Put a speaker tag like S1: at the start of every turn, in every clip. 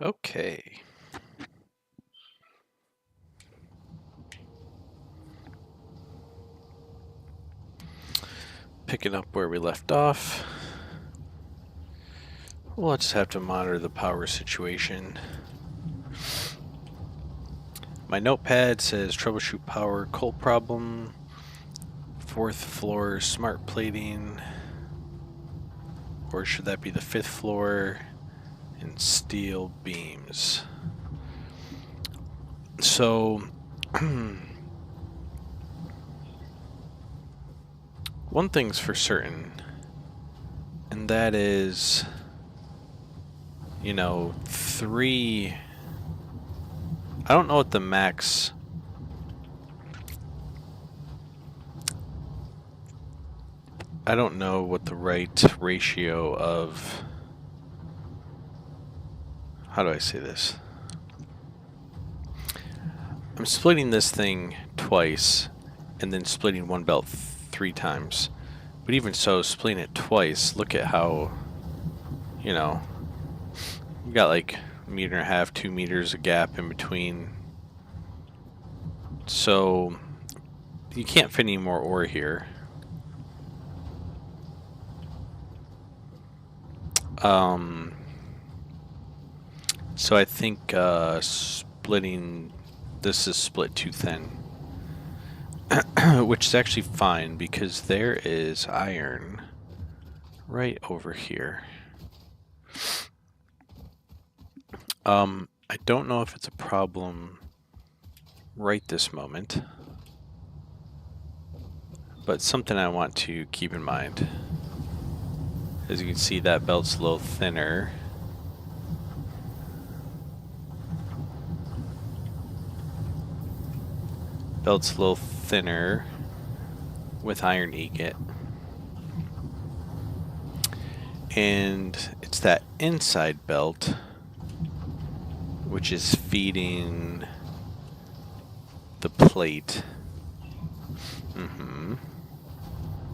S1: Okay. Picking up where we left off. We'll just have to monitor the power situation. My notepad says troubleshoot power coal problem, 4th floor smart plating, or should that be the 5th floor, and steel beams. So, one thing's for certain, and that is, you know, 3... I don't know what the max... I don't know what the right ratio of... How do I say this? I'm splitting this thing twice, and then splitting one belt 3 times. But even so, splitting it twice, look at how, you know, you got like 1.5 2 meters of gap in between. So you can't fit any more ore here. So I think splitting this is split too thin, which is actually fine because there is iron right over here. I don't know if it's a problem right this moment, but something I want to keep in mind. As you can see, that belt's a little thinner. Belt's a little thinner with iron ingot. And it's that inside belt which is feeding the plate.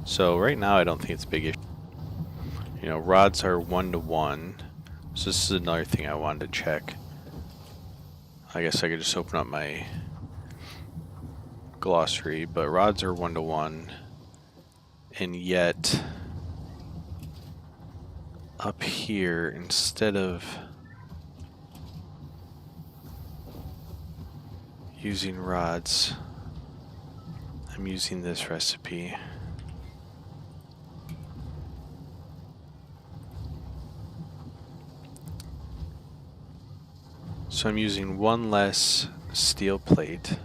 S1: So right now I don't think it's a big issue. You know, rods are 1-to-1. So this is another thing I wanted to check. I guess I could just open up my glossary, but rods are 1-to-1, and yet up here, instead of using rods, I'm using this recipe. So I'm using 1 less steel plate.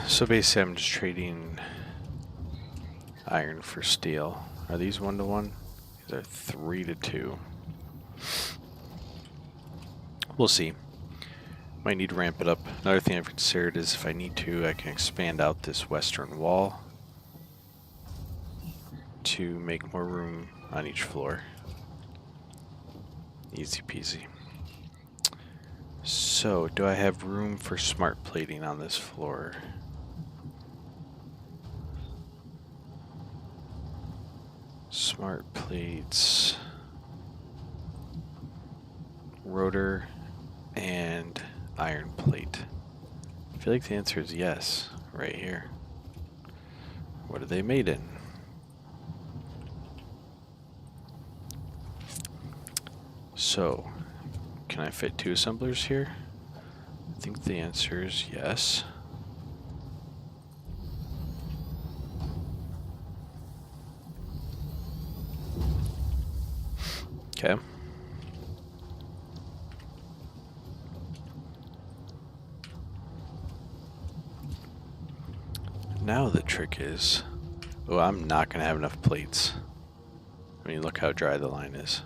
S1: So basically I'm just trading iron for steel. Are these 1-to-1? These are 3-to-2. We'll see. Might need to ramp it up. Another thing I've considered is if I need to, I can expand out this western wall to make more room on each floor. Easy peasy. So, do I have room for smart plating on this floor? Smart plates, rotor, and iron plate. I feel like the answer is yes, right here. What are they made in? So, can I fit 2 assemblers here? I think the answer is yes. Okay. Now the trick is, oh, I'm not going to have enough plates. I mean, look how dry the line is.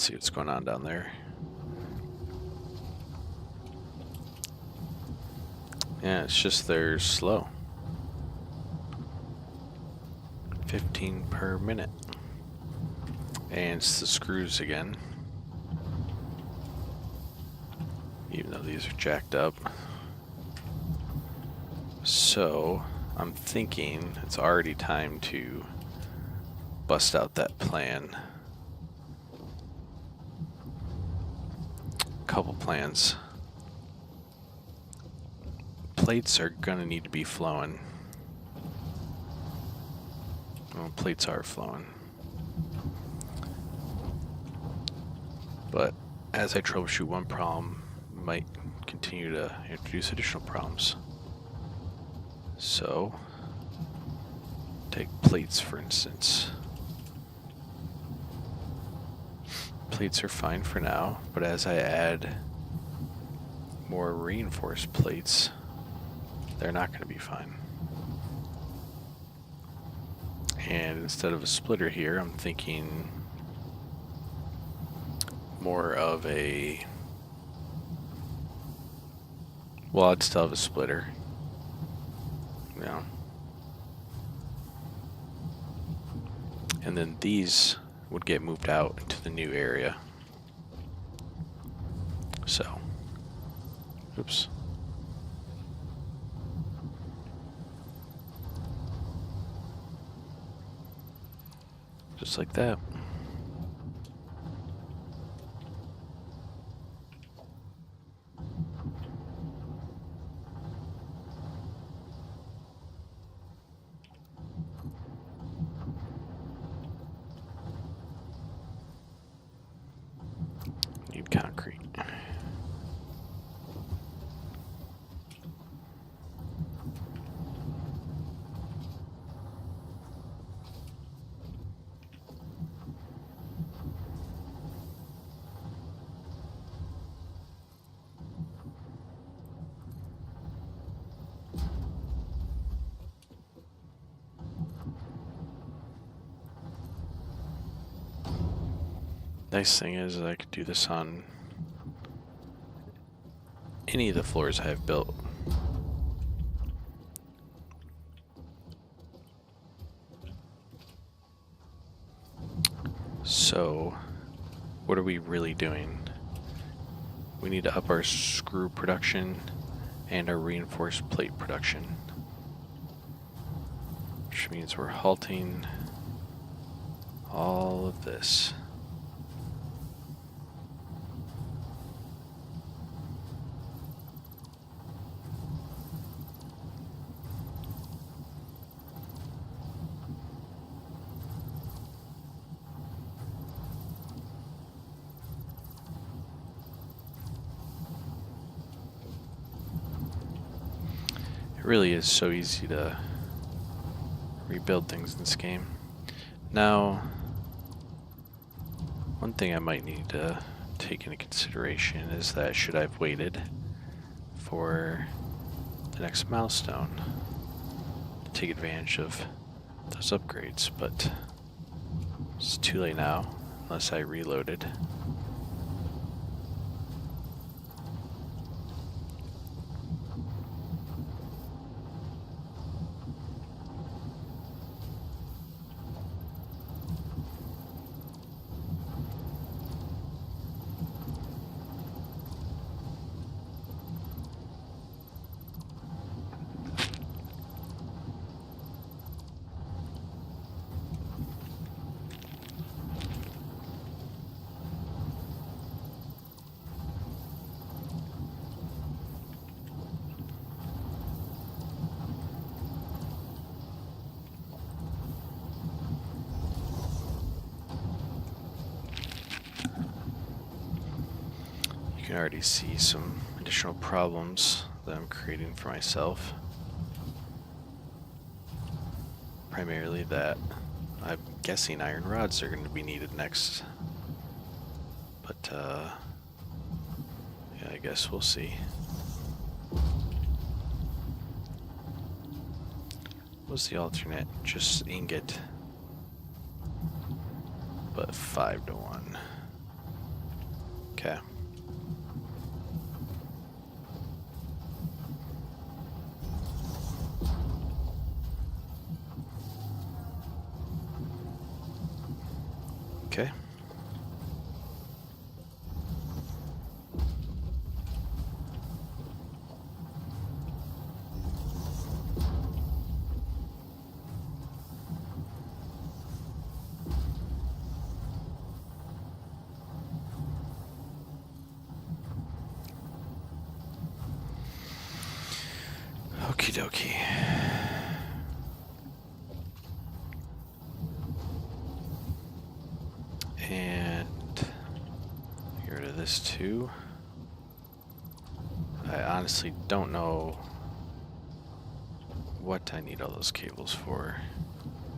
S1: Let's see what's going on down there. Yeah, it's just they're slow. 15 per minute. And it's the screws again. Even though these are jacked up. So, I'm thinking it's already time to bust out that plan. Couple plans. Plates are gonna need to be flowing. Well, plates are flowing. But as I troubleshoot one problem, I might continue to introduce additional problems. So, take plates for instance. Plates are fine for now, but as I add more reinforced plates, they're not going to be fine. And instead of a splitter here, I'm thinking more of a... Well, I'd still have a splitter. Yeah. And then these would get moved out into the new area. So, oops. Just like that. Need concrete. Nice thing is I could do this on any of the floors I've built. So, what are we really doing? We need to up our screw production and our reinforced plate production, which means we're halting all of this. It really is so easy to rebuild things in this game. Now, one thing I might need to take into consideration is that should I have waited for the next milestone to take advantage of those upgrades, but it's too late now unless I reloaded. You can already see some additional problems that I'm creating for myself. Primarily that I'm guessing iron rods are going to be needed next. But, yeah, I guess we'll see. What's the alternate? Just ingot. But 5 to 1. Okay. Okay. Okie dokie. And get rid of this too. I honestly don't know what I need all those cables for,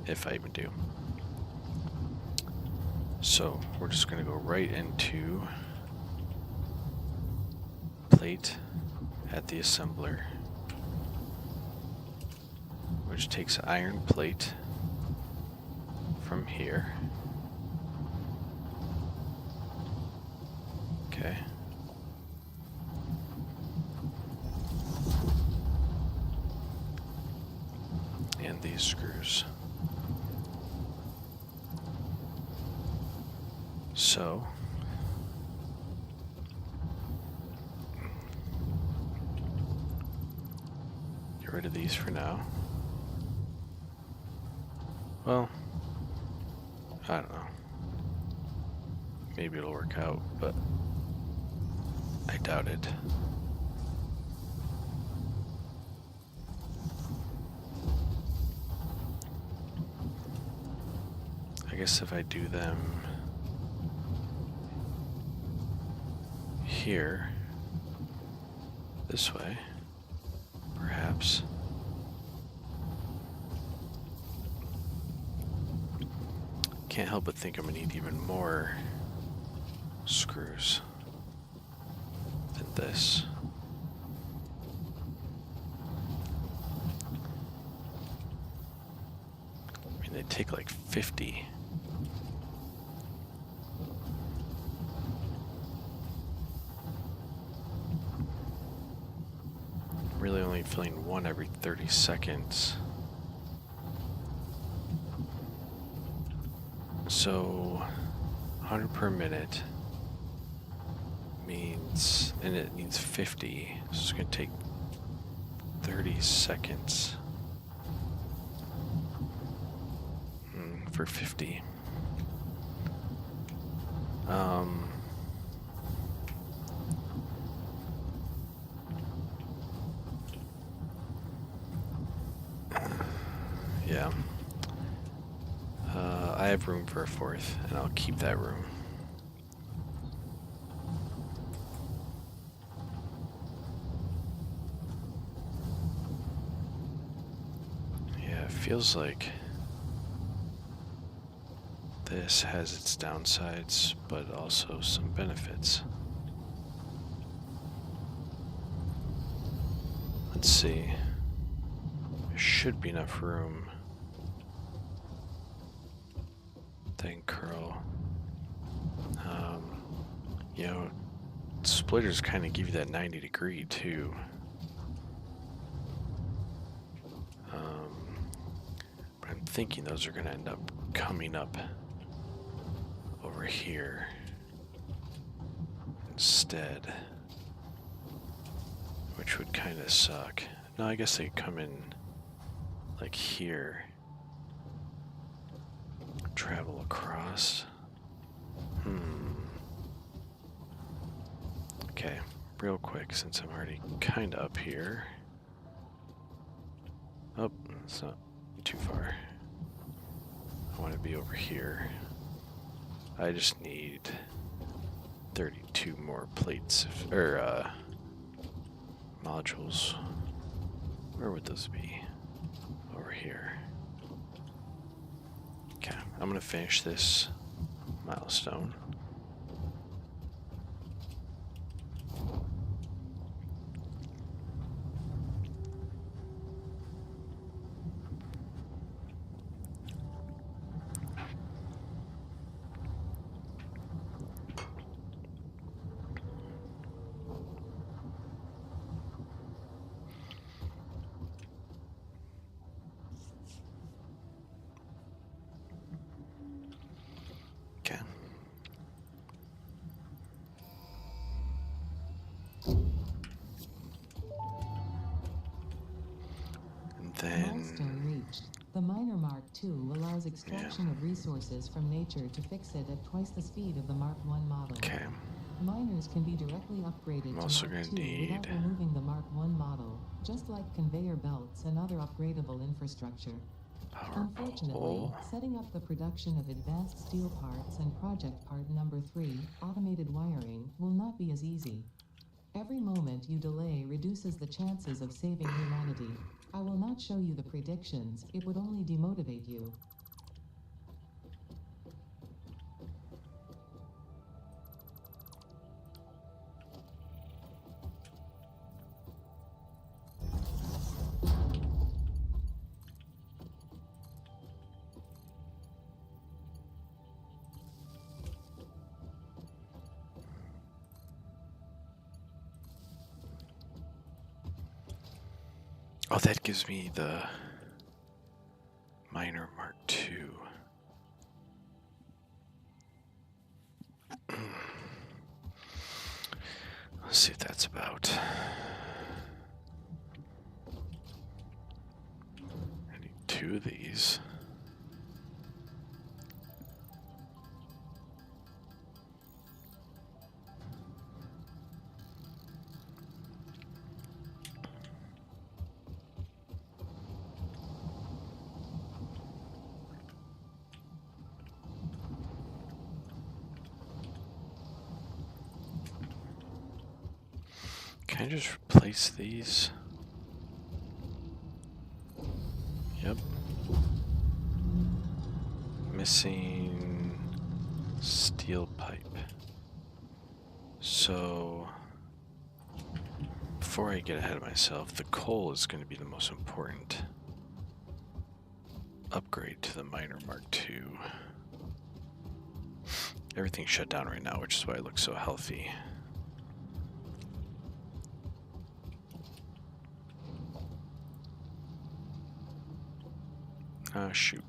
S1: if I even do. So we're just going to go right into plate at the assembler, which takes iron plate from here. Okay. And these screws. So get rid of these for now. Well, I don't know. Maybe it'll work out, but I doubt it. I guess if I do them here, this way, perhaps. Can't help but think I'm gonna need even more screws than this. I mean, they take like 50. Really only filling one every 30 seconds. So 100 per minute means, and it needs 50, so it's going to take 30 seconds for 50. Yeah. I have room for a fourth, and I'll keep that room. Yeah, it feels like this has its downsides, but also some benefits. Let's see. There should be enough room. Then curl. You know, splitters kind of give you that 90 degree too. But I'm thinking those are going to end up coming up over here instead, which would kind of suck. No, I guess they come in like here, travel across. Okay, real quick, since I'm already kind of up here. Oh, it's not too far. I want to be over here. I just need 32 more plates, or modules. Where would those be? Over here. Okay, I'm gonna finish this milestone.
S2: Milestone reached. The Miner Mark II allows extraction of resources from nature to fix it at twice the speed of the Mark I model.
S1: Okay.
S2: Miners can be directly upgraded to Mark II without removing the Mark I model, just like conveyor belts and other upgradable infrastructure. Unfortunately, setting up the production of advanced steel parts and project part number 3, automated wiring, will not be as easy. Every moment you delay reduces the chances of saving humanity. I will not show you the predictions, it would only demotivate you.
S1: Oh, that gives me the Miner Mark II. Let's see what that's about. I need 2 of these. Can I just replace these? Yep. Missing steel pipe. So, before I get ahead of myself, the coal is going to be the most important upgrade to the Miner Mark II. Everything's shut down right now, which is why it looks so healthy. Ah, shoot.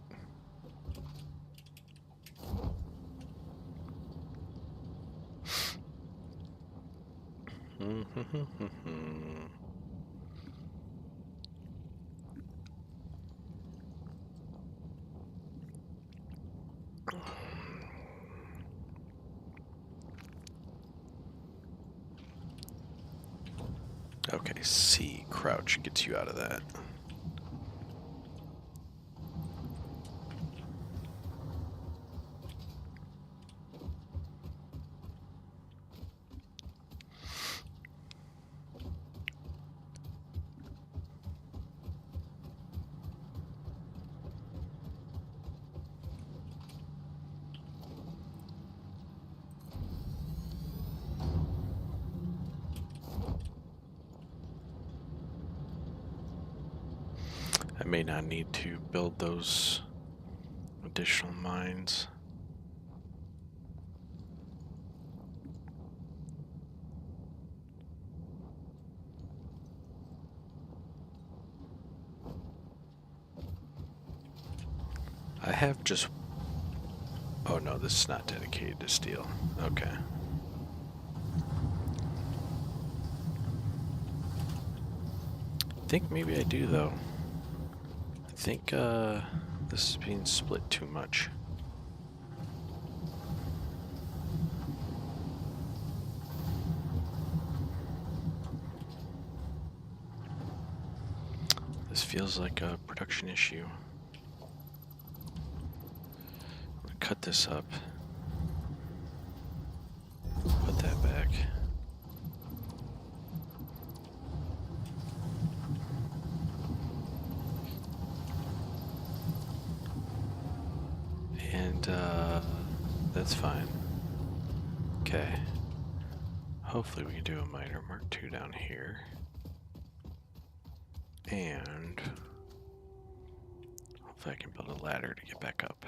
S1: Okay, C, crouch gets you out of that. I may not need to build those additional mines. I have just... Oh no, this is not dedicated to steel. Okay. I think maybe I do though. I think this is being split too much. This feels like a production issue. I'm gonna cut this up. Put that back. And that's fine. Okay. Hopefully we can do a Miner Mark II down here. And hopefully I can build a ladder to get back up.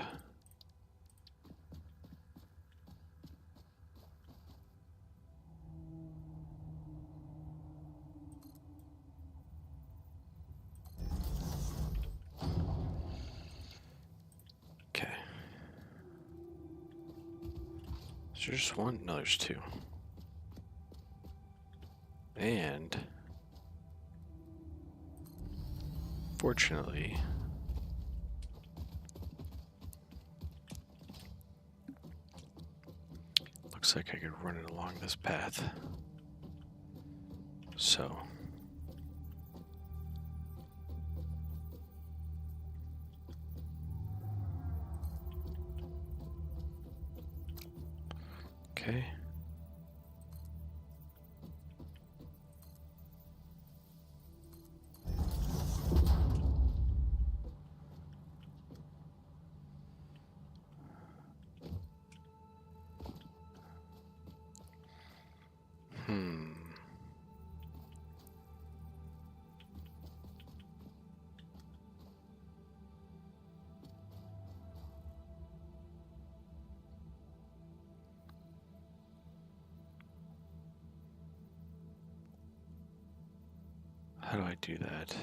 S1: Okay. Is there just one? No, there's 2. And Fortunately, looks like I could run it along this path. So, okay. How do I do that?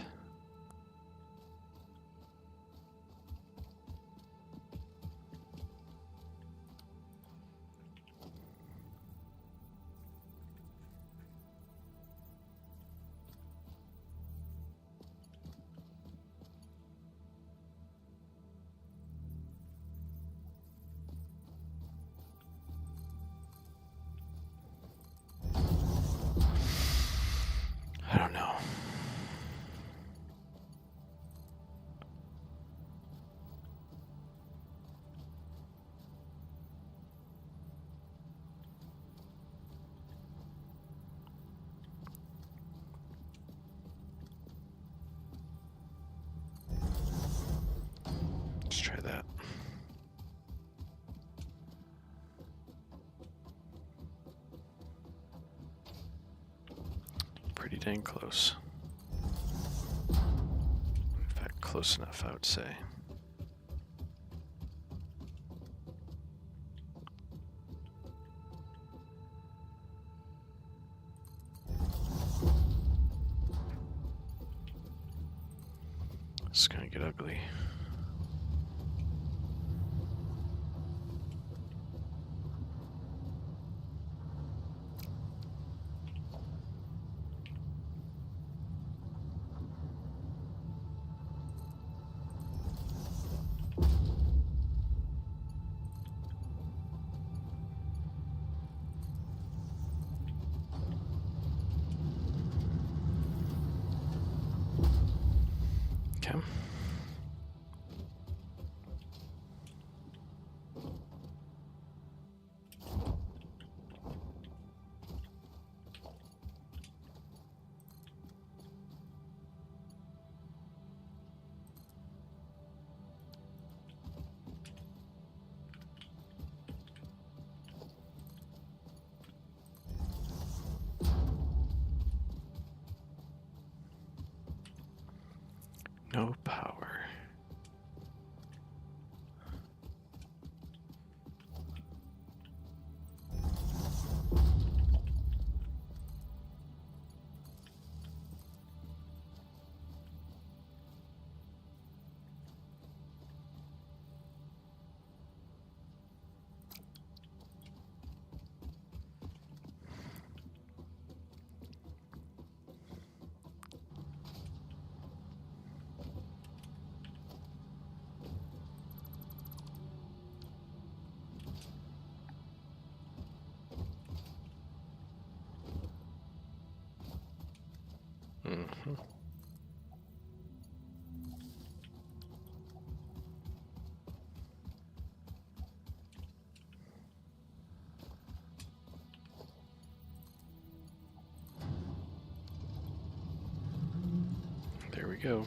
S1: I don't know. Let's try that. Pretty dang close. In fact, close enough, I would say. It's gonna get ugly. Okay. No power. Mm-hmm. There we go.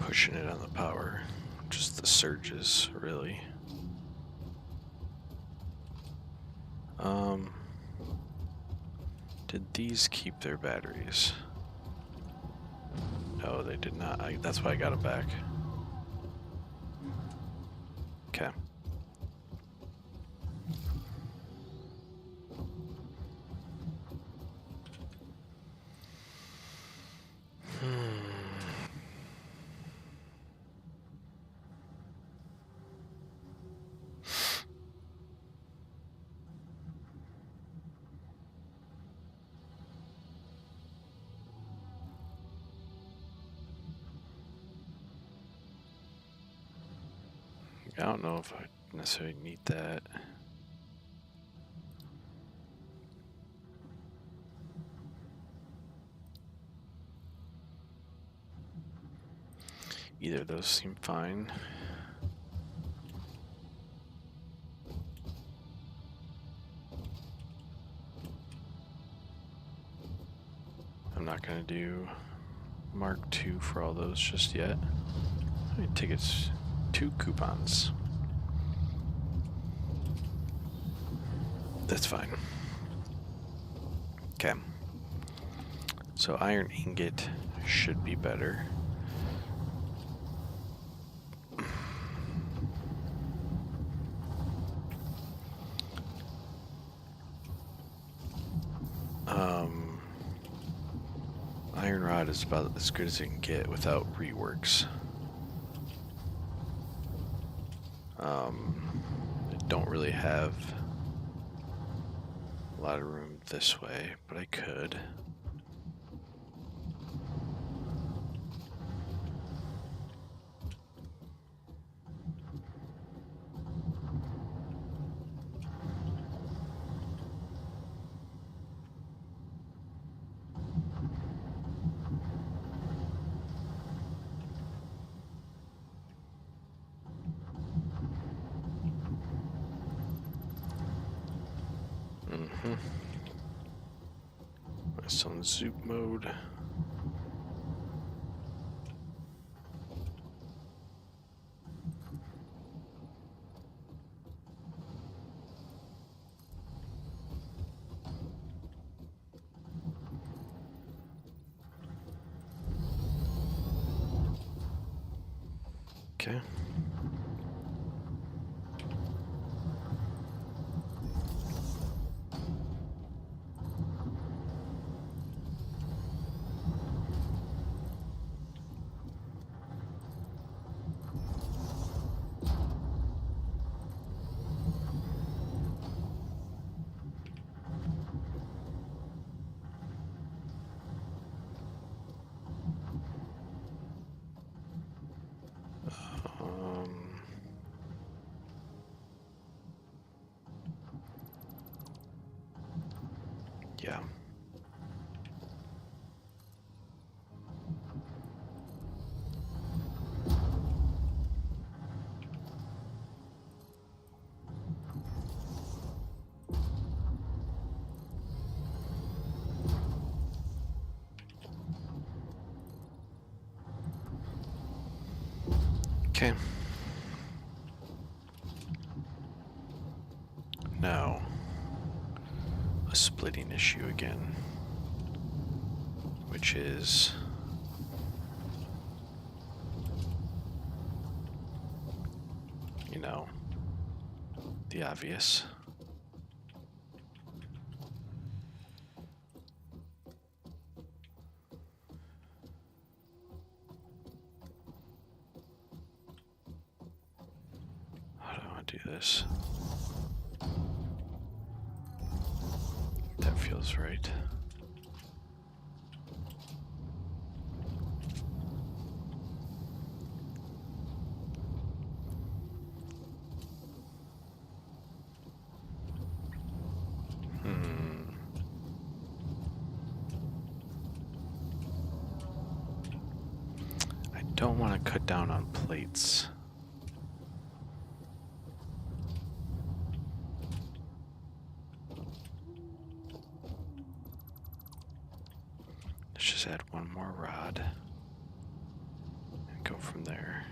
S1: Pushing it on the power. Just the surges, really. Did these keep their batteries? No, they did not. That's why I got them back. Okay. I don't know if I necessarily need that. Either of those seem fine. I'm not going to do Mark II for all those just yet. I mean, tickets, 2 coupons. That's fine. Okay. So iron ingot should be better. Iron rod is about as good as it can get without reworks. I don't really have a lot of room this way, but I could. It's on zoop mode. Okay. Yeah. Okay. Now, a splitting issue again, which is the obvious. How do I do this? That feels right. I don't want to cut down on plates. Let's just add one more rod and go from there.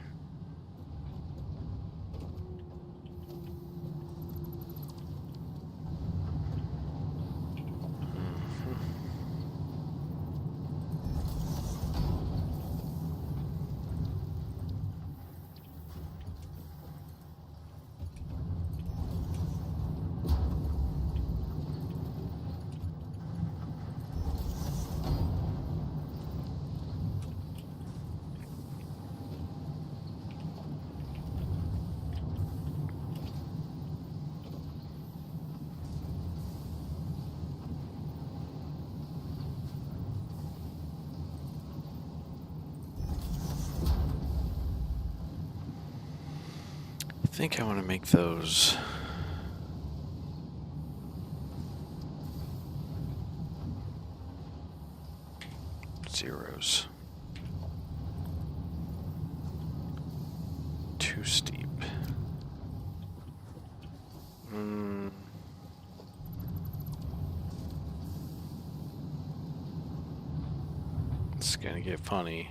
S1: think I want to make those zeros. Too steep. It's gonna get funny.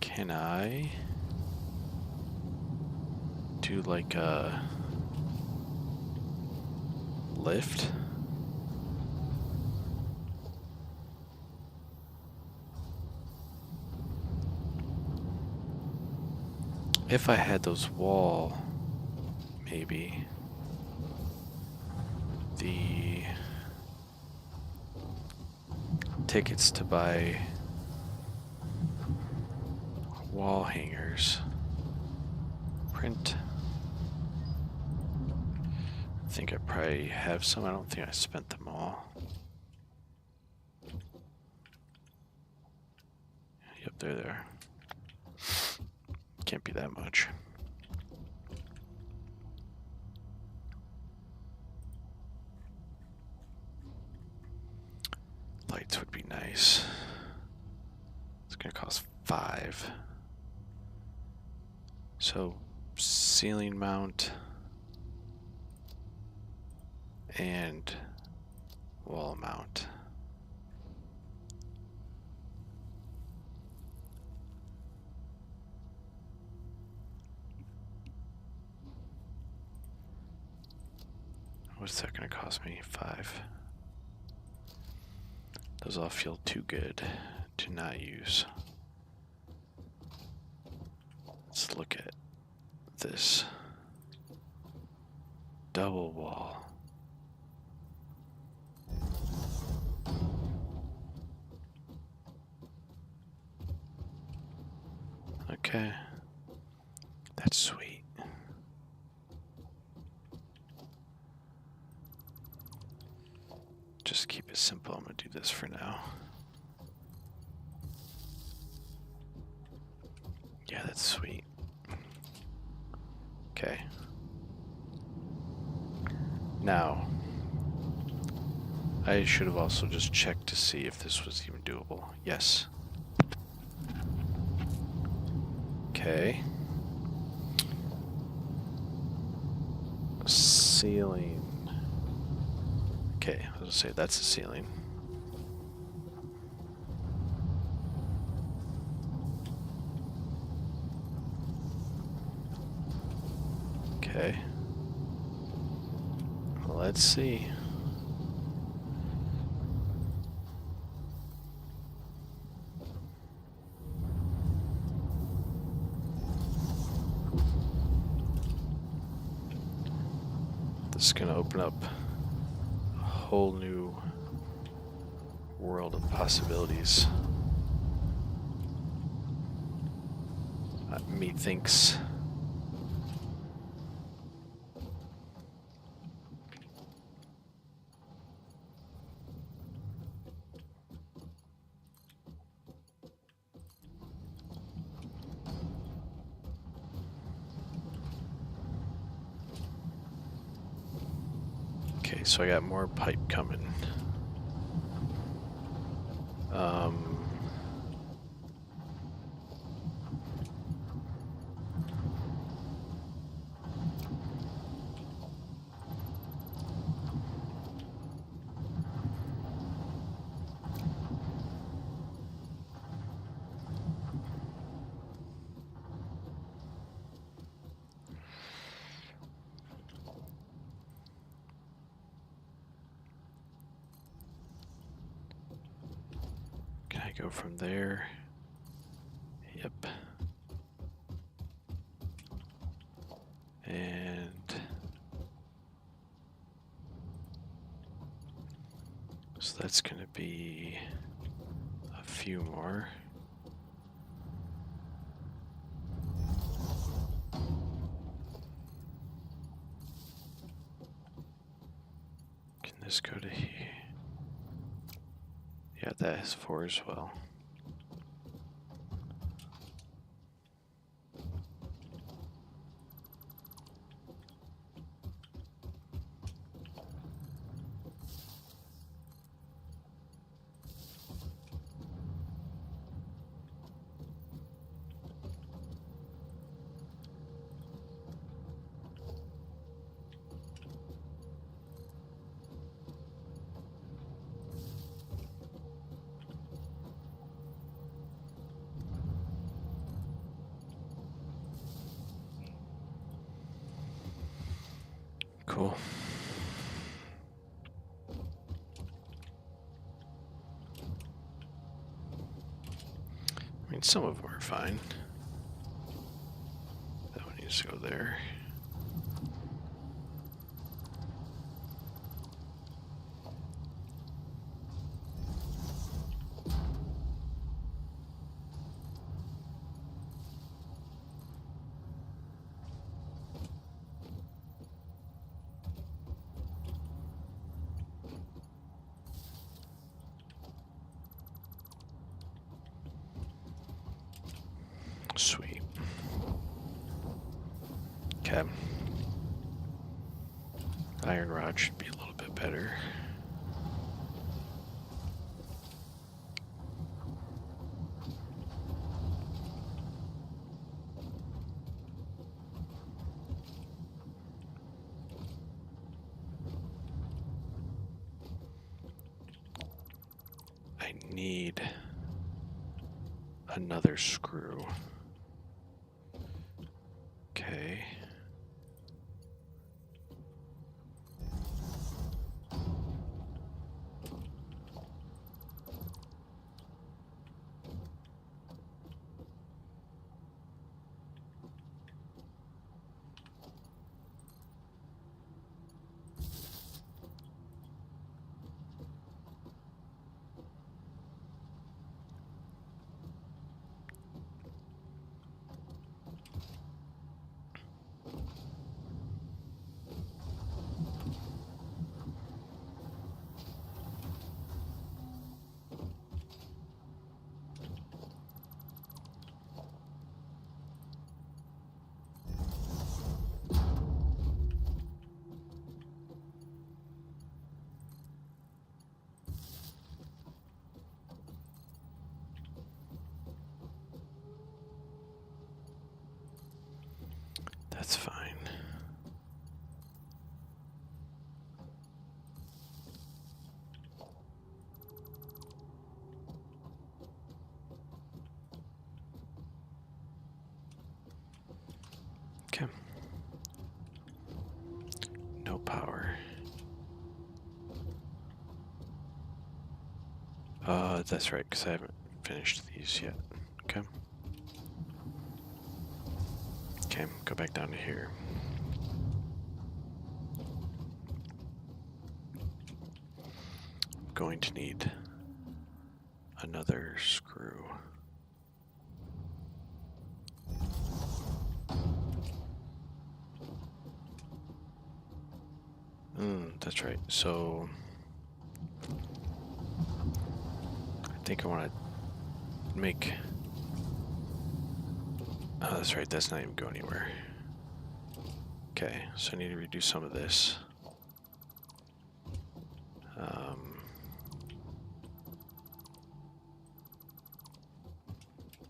S1: Can I do like a lift? If I had those wall, maybe the tickets to buy wall hangers. Print. I think I probably have some. I don't think I spent them all. Yep, they're there. Can't be that much. Lights would be nice. It's gonna cost 5. So, ceiling mount and wall mount. What's that gonna cost me? 5. Those all feel too good to not use. Let's look at this double wall. Okay, that's sweet. Just keep it simple. I'm gonna do this for now. Yeah, that's sweet. Okay. Now, I should have also just checked to see if this was even doable. Yes. Okay. Ceiling. Okay, I was gonna say that's the ceiling. Okay. Well, let's see. This is gonna open up a whole new world of possibilities. Methinks. Okay, so I got more pipe coming. go from there. Yep. And so that's going to be a few more. Can this go to here? Yeah, that has 4 as well. Cool. I mean, some of them are fine. That one needs to go there. Sweet. Okay. Iron rod should be a little bit better. I need another screw. Okay. That's fine. Okay. No power. That's right, because I haven't finished these yet. Okay. Okay, go back down to here. I'm going to need another screw. That's right. So I think I want to make... Oh, that's right. That's not even going anywhere. Okay, so I need to redo some of this.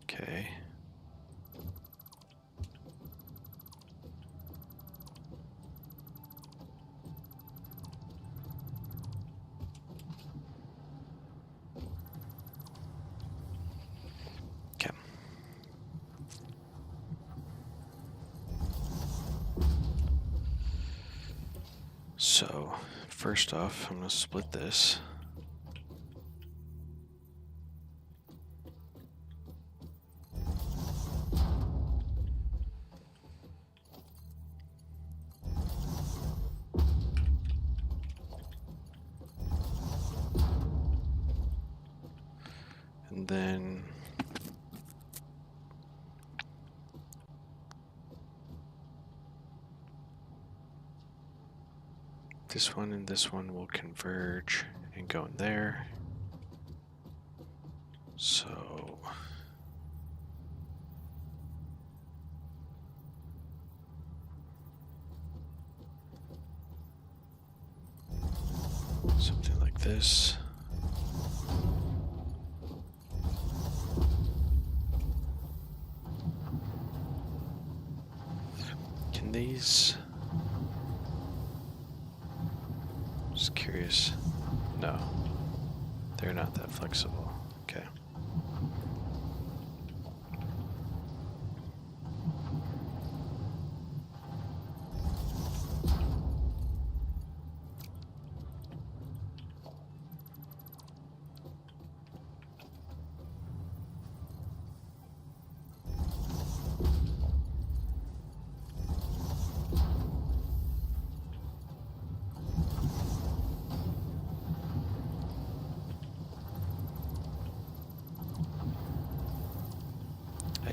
S1: Okay. Okay. So, first off, I'm going to split this. And then this one and this one will converge and go in there. So something like this. Can these... Just curious. No, they're not that flexible. Okay.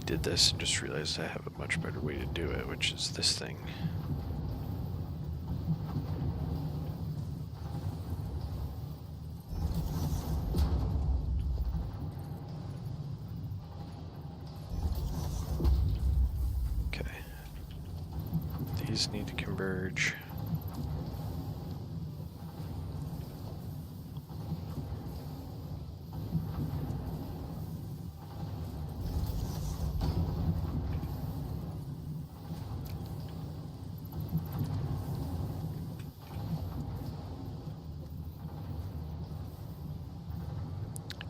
S1: Did this and just realized I have a much better way to do it, which is this thing. Okay. These need to converge.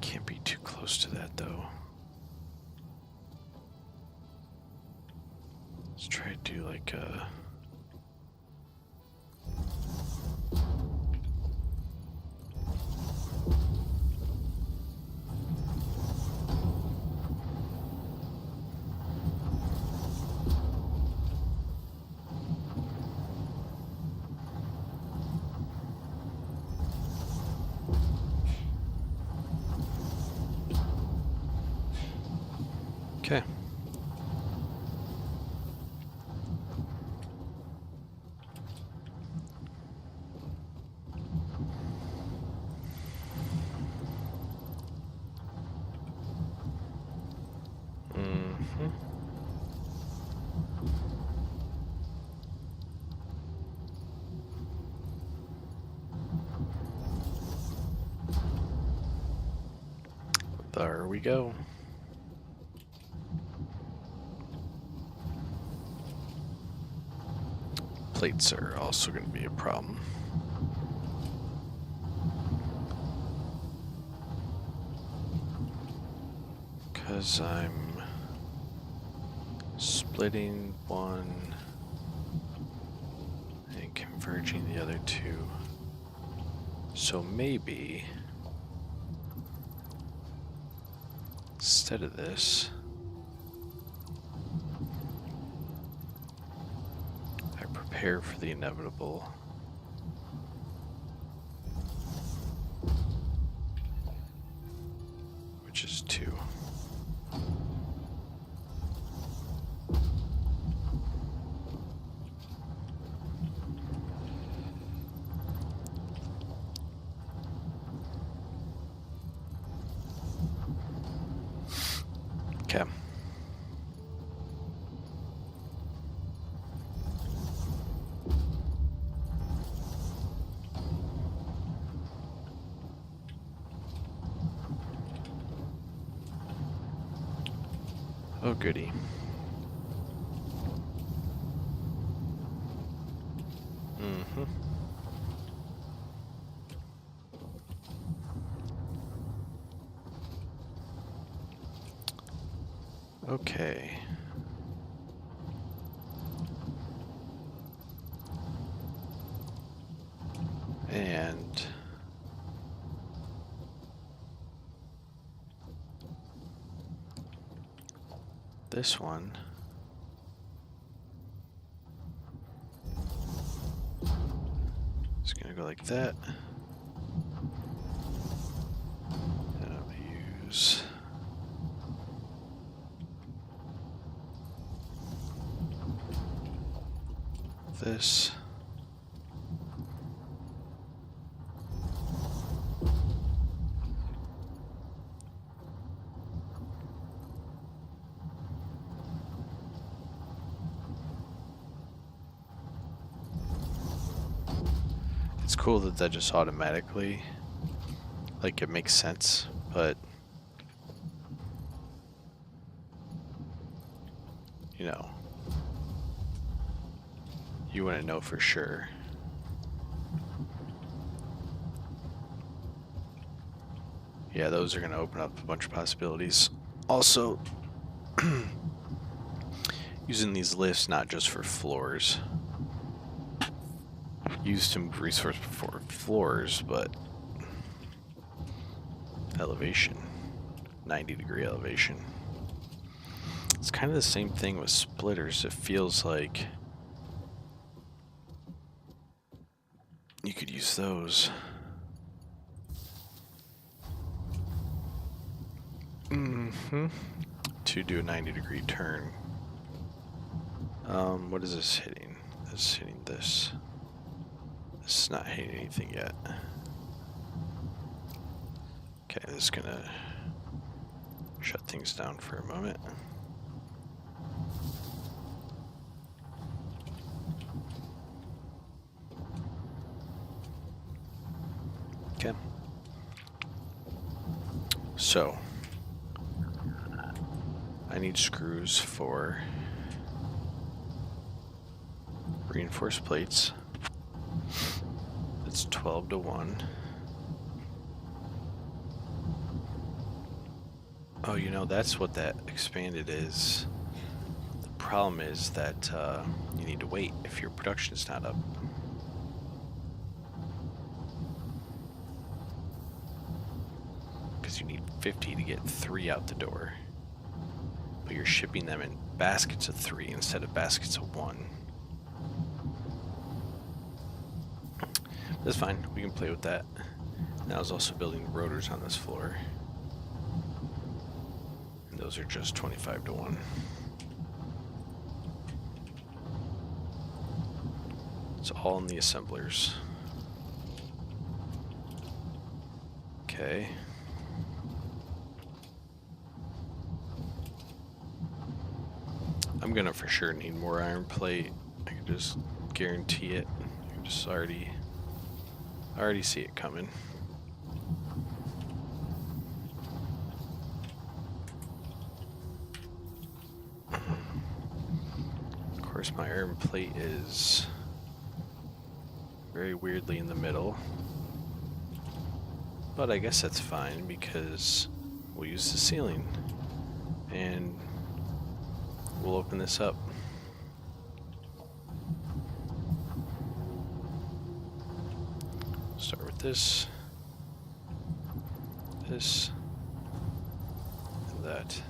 S1: Can't be too close to that though. Let's try to do like a... Okay. There we go. Plates are also going to be a problem. Because I'm splitting one and converging the other two. So maybe instead of this, I prepare for the inevitable. Which is 2. Okay. Oh, goody. Mm-hmm. Okay. And this one is going to go like that. And I'll use this. It's cool that that just automatically, like, it makes sense, but you know, you wouldn't know for sure. Yeah, those are going to open up a bunch of possibilities. Also, using these lifts not just for floors. Used to move resource for floors, but elevation. 90-degree elevation. It's kind of the same thing with splitters. It feels like you could use those. To do a 90-degree turn. What is this hitting? This is hitting this. This is not hitting anything yet. Okay, this is gonna shut things down for a moment. Okay. So, I need screws for reinforced plates. It's 12 to 1. Oh, you know, that's what that expanded is. The problem is that you need to wait if your production's not up. Because you need 50 to get 3 out the door. But you're shipping them in baskets of 3 instead of baskets of 1. That's fine, we can play with that. And I was also building rotors on this floor. And those are just 25 to 1. It's all in the assemblers. Okay. I'm gonna for sure need more iron plate. I can just guarantee it. I can just already see it coming. Of course, my iron plate is very weirdly in the middle. But I guess that's fine because we'll use the ceiling and we'll open this up. Start with this, and that.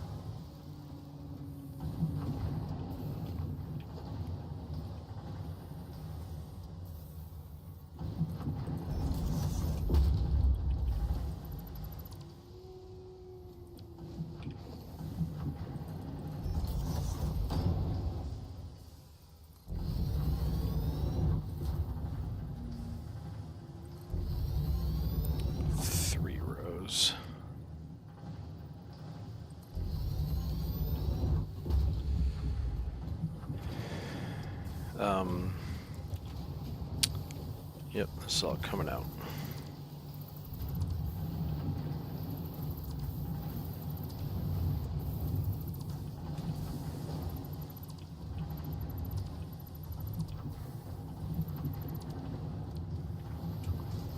S1: Yep, this is all coming out.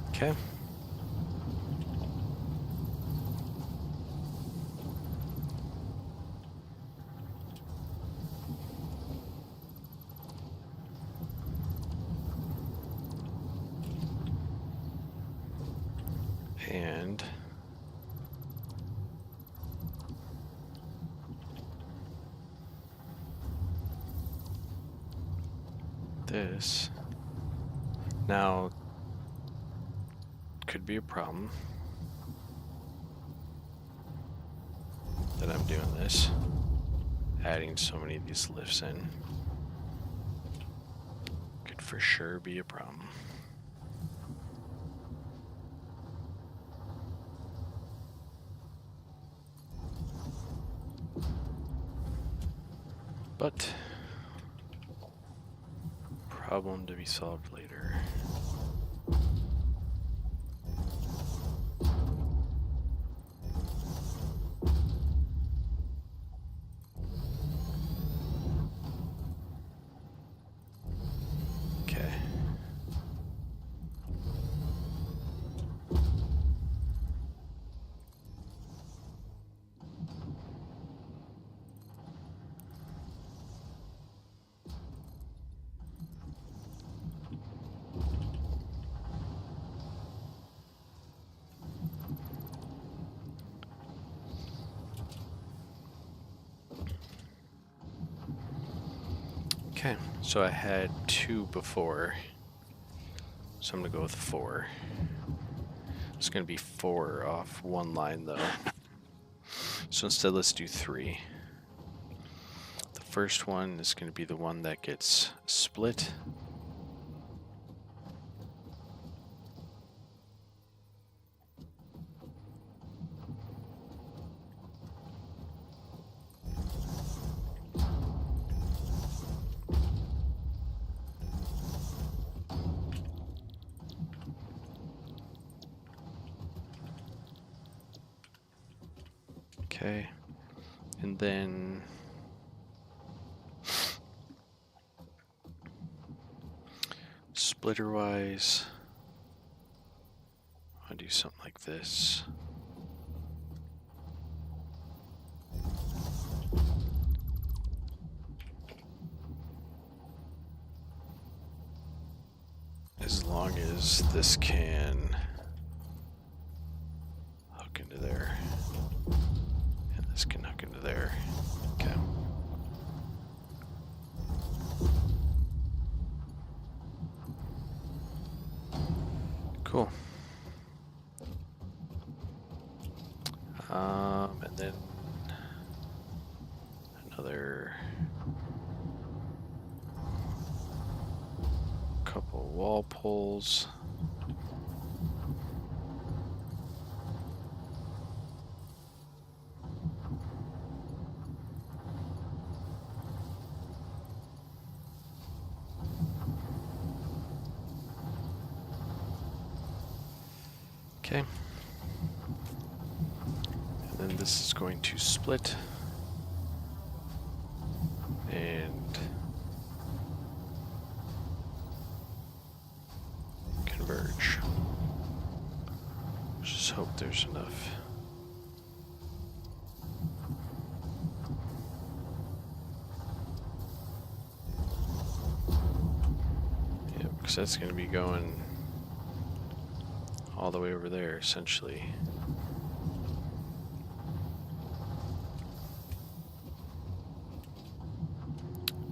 S1: Okay. And this now could be a problem that I'm doing this, adding so many of these lifts in. for sure be a problem. But problem to be solved later. Okay. Okay, so I had 2 before, so I'm going to go with 4. It's going to be 4 off one line though. So instead, let's do 3. The first one is going to be the one that gets split. Okay, and then splitter wise, I'll do something like this. As long as this can hook into there, and this can hook into there. Okay. Cool. And then another couple wall pulls. Okay. And then this is going to split and converge. Just hope there's enough. Yeah, because that's going to be going all the way over there, essentially.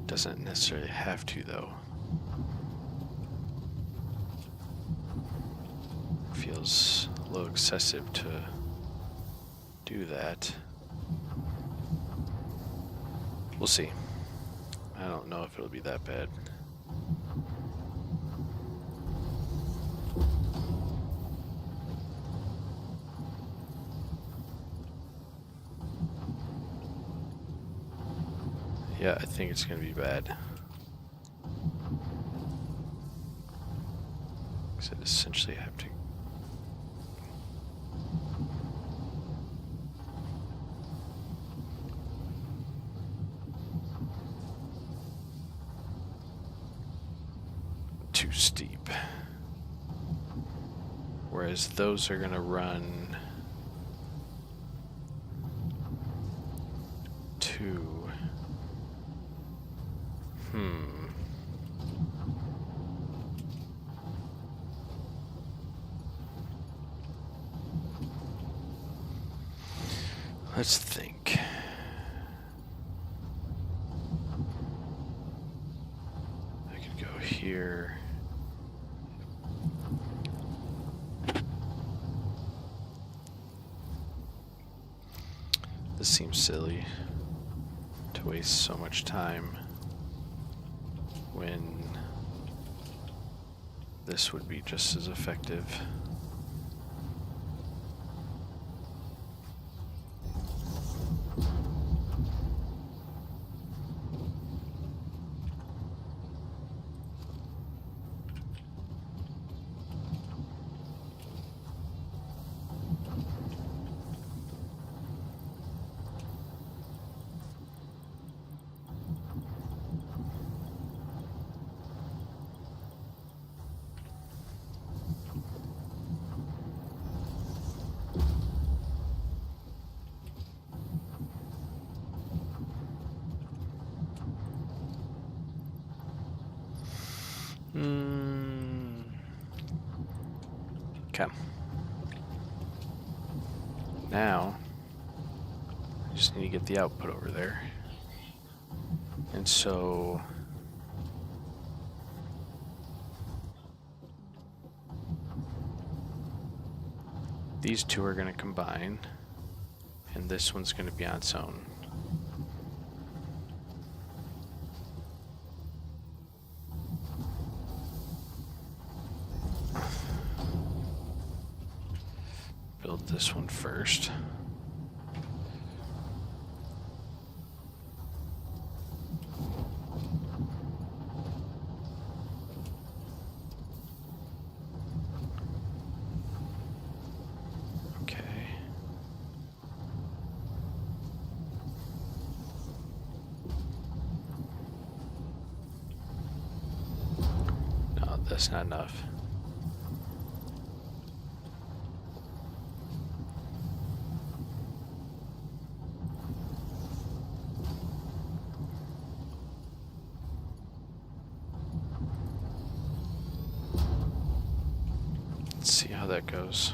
S1: Doesn't necessarily have to, though. Feels a little excessive to do that. We'll see. I don't know if it'll be that bad. Yeah, I think it's going to be bad. Because I essentially have to... Too steep. Whereas those are going to run... to... Let's think. I could go here. This seems silly to waste so much time when this would be just as effective. Okay. Now, I just need to get the output over there. And so these two are going to combine, and this one's going to be on its own. Build this one first. That's not enough. Let's see how that goes.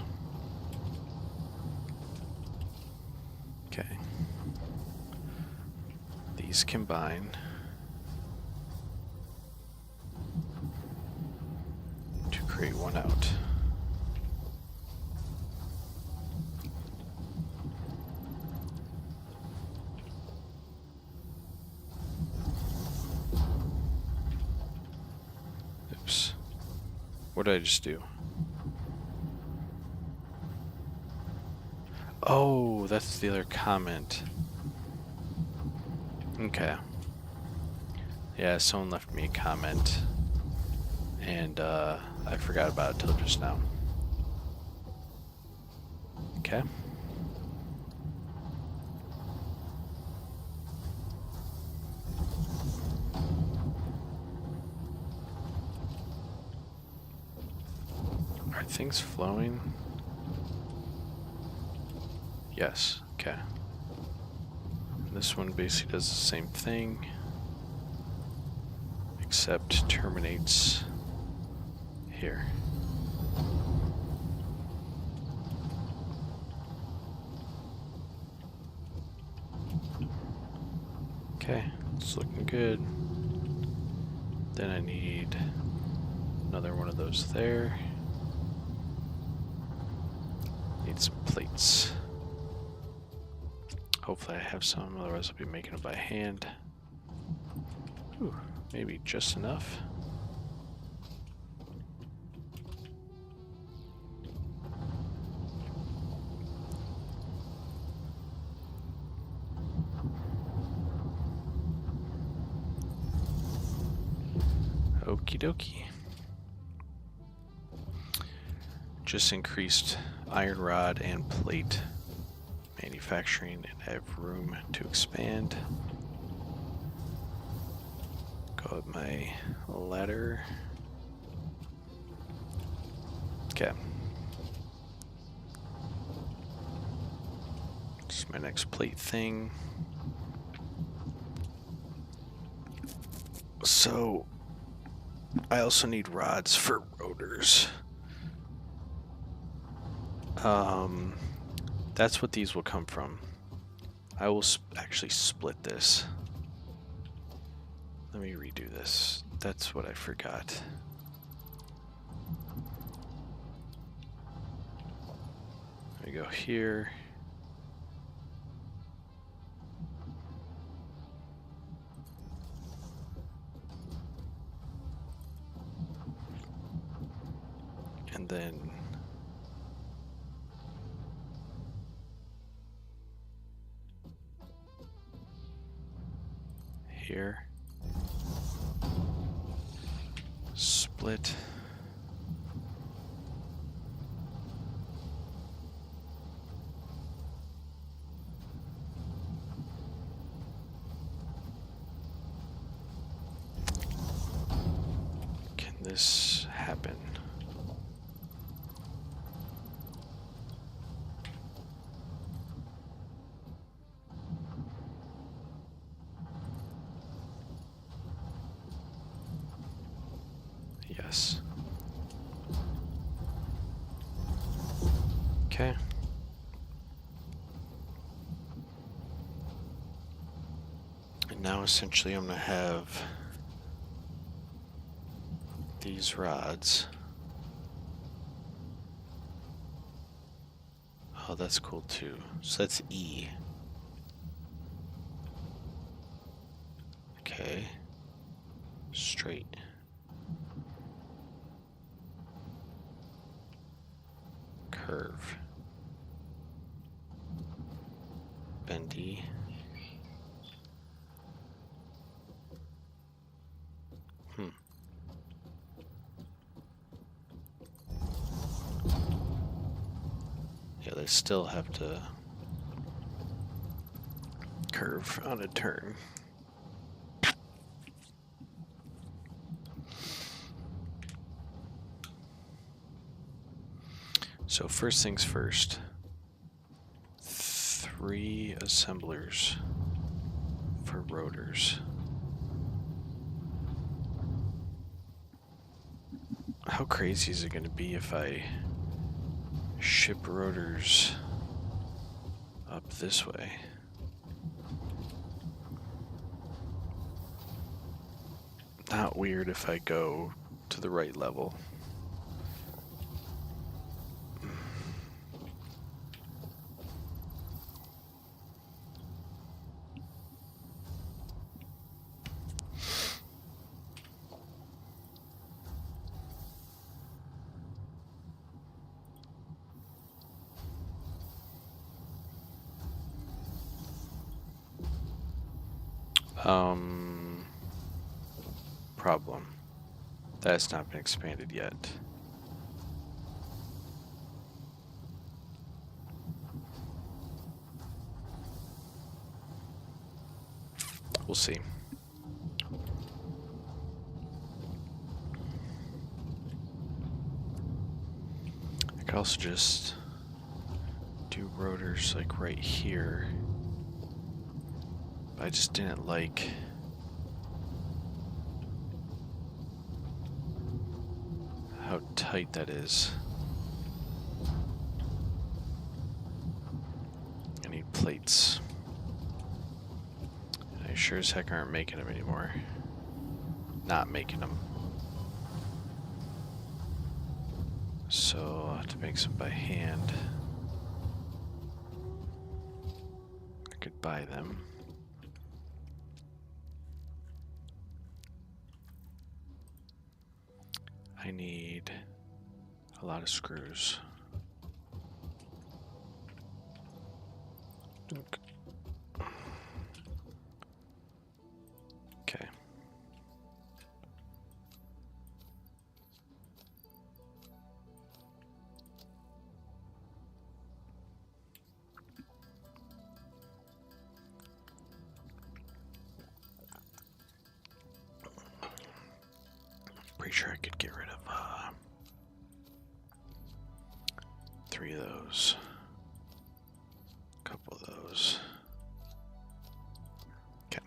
S1: Okay. These combine to create one out. Oops. What did I just do? Oh, that's the other comment. Okay. Yeah, someone left me a comment, and I forgot about it till just now. Okay. Are things flowing? Yes, okay. This one basically does the same thing, except terminates here. Okay, it's looking good. Then I need another one of those there. Need some plates. Hopefully I have some, otherwise I'll be making them by hand. Ooh, maybe just enough. Okie dokie. Just increased iron rod and plate manufacturing and have room to expand. Go up my ladder. Okay. Just my next plate thing. So I also need rods for rotors. That's what these will come from. I will actually split this. Let me redo this. That's what I forgot. Let me go here. And then here, split. Can this happen? Yes. Okay. And now essentially I'm going to have these rods. Oh, that's cool too. So that's E. Okay. Straight. Curve. Bendy. Yeah, they still have to curve on a turn. So first things first, 3 assemblers for rotors. How crazy is it going to be if I ship rotors up this way? Not weird if I go to the right level. Problem. That's not been expanded yet. We'll see. I could also just do rotors like right here. But I just didn't like how tight that is. I need plates. I sure as heck aren't making them anymore. Not making them. So I'll have to make some by hand. I could buy them. I need a lot of screws. Okay. Pretty sure I could get rid of 3 of those. A couple of those. Okay.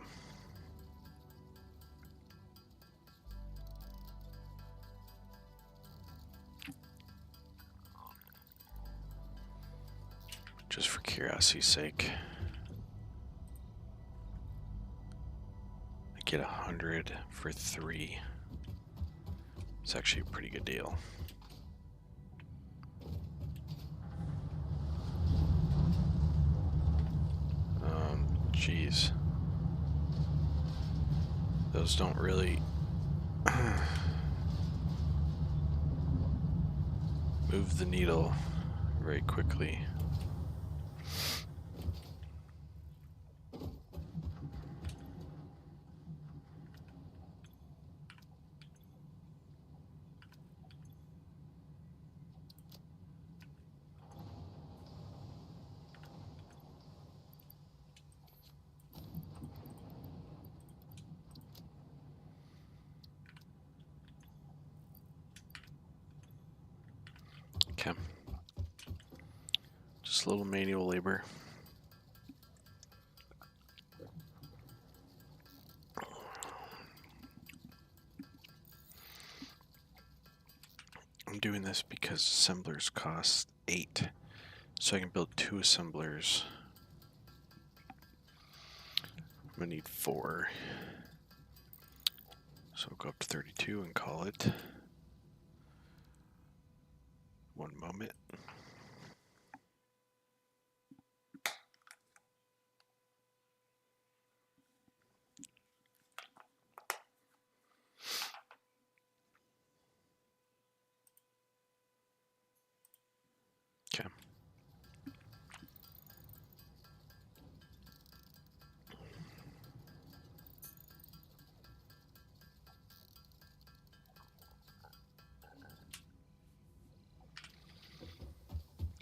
S1: Just for curiosity's sake. I get 100 for 3. It's actually a pretty good deal. Jeez. Those don't really... move the needle very quickly. Okay. Just a little manual labor. I'm doing this because assemblers cost 8, so I can build 2 assemblers. I'm gonna need 4. So I'll go up to 32 and call it. One moment. Okay.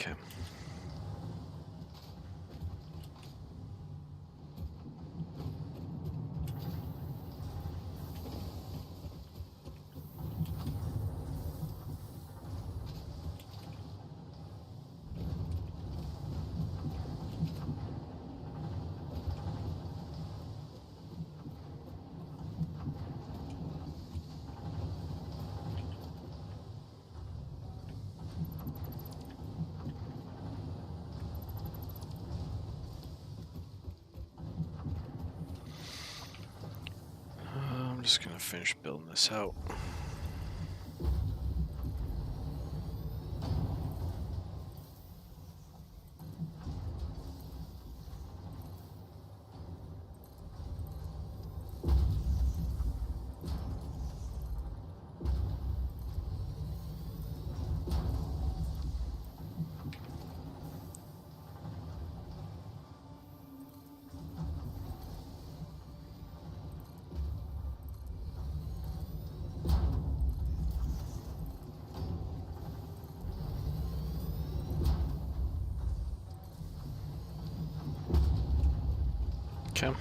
S1: Okay. I'm just gonna finish building this out. Okay.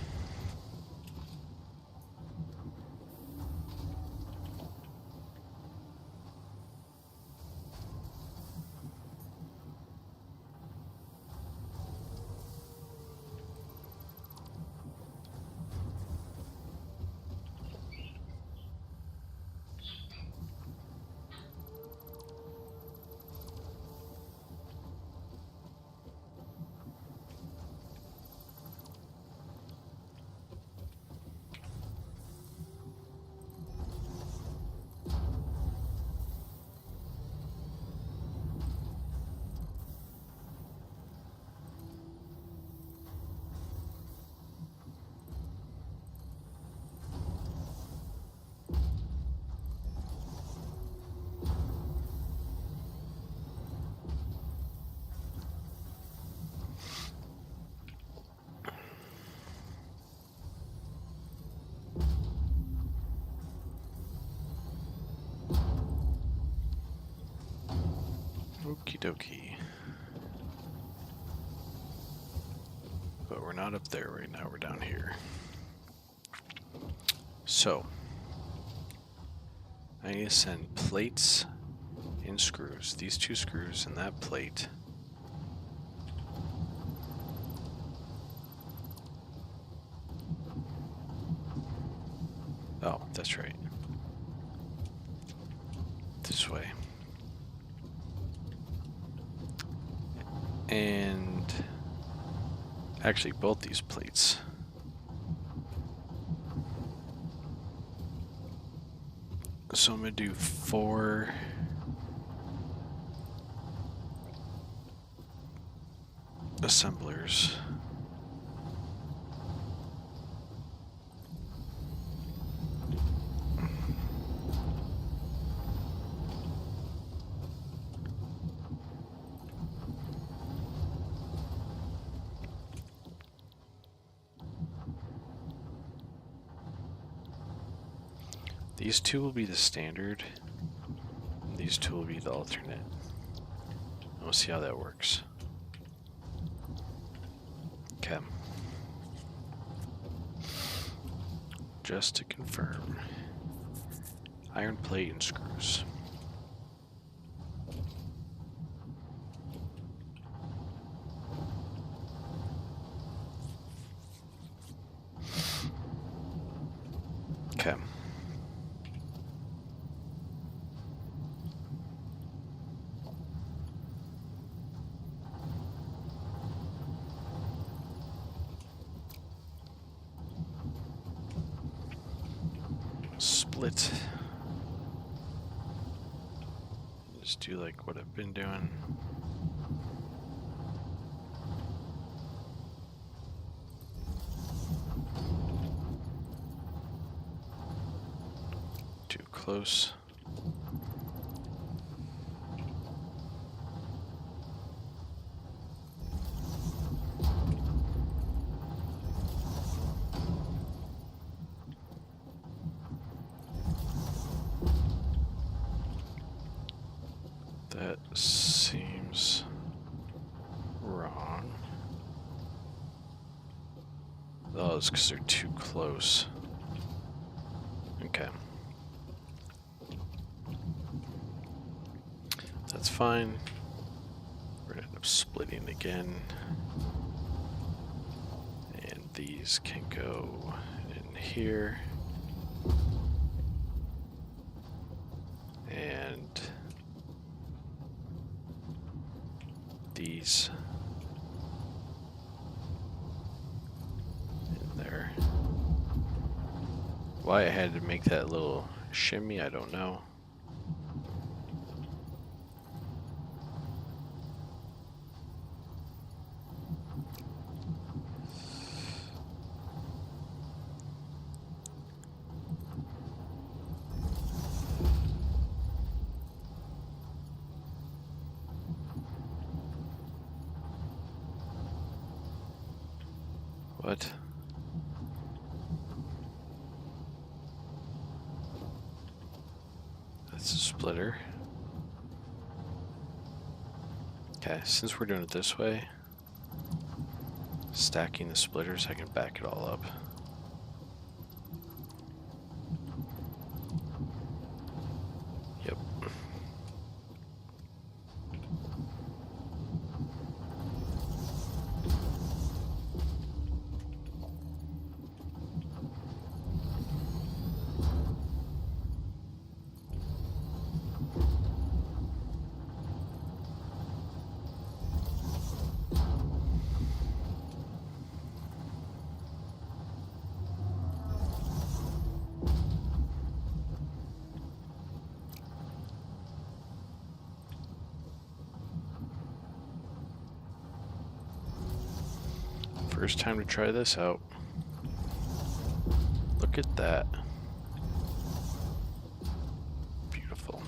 S1: Okie dokie. But we're not up there right now, we're down here. So, I need to send plates and screws. These 2 screws and that plate. Oh, that's right. This way. And actually both these plates. So I'm going to do 4 assemblers. These two will be the standard. And these two will be the alternate. We'll see how that works. Okay. Just to confirm. Iron plate and screws. Okay. Split. Just do like what I've been doing. Too close. That seems wrong. Oh, it's because they're too close. Okay. That's fine. We're gonna end up splitting again. And these can go in here. And these in there. Why I had to make that little shimmy, I don't know. What? That's a splitter. Okay, since we're doing it this way, stacking the splitters, I can back it all up. Yep. First time to try this out. Look at that. Beautiful.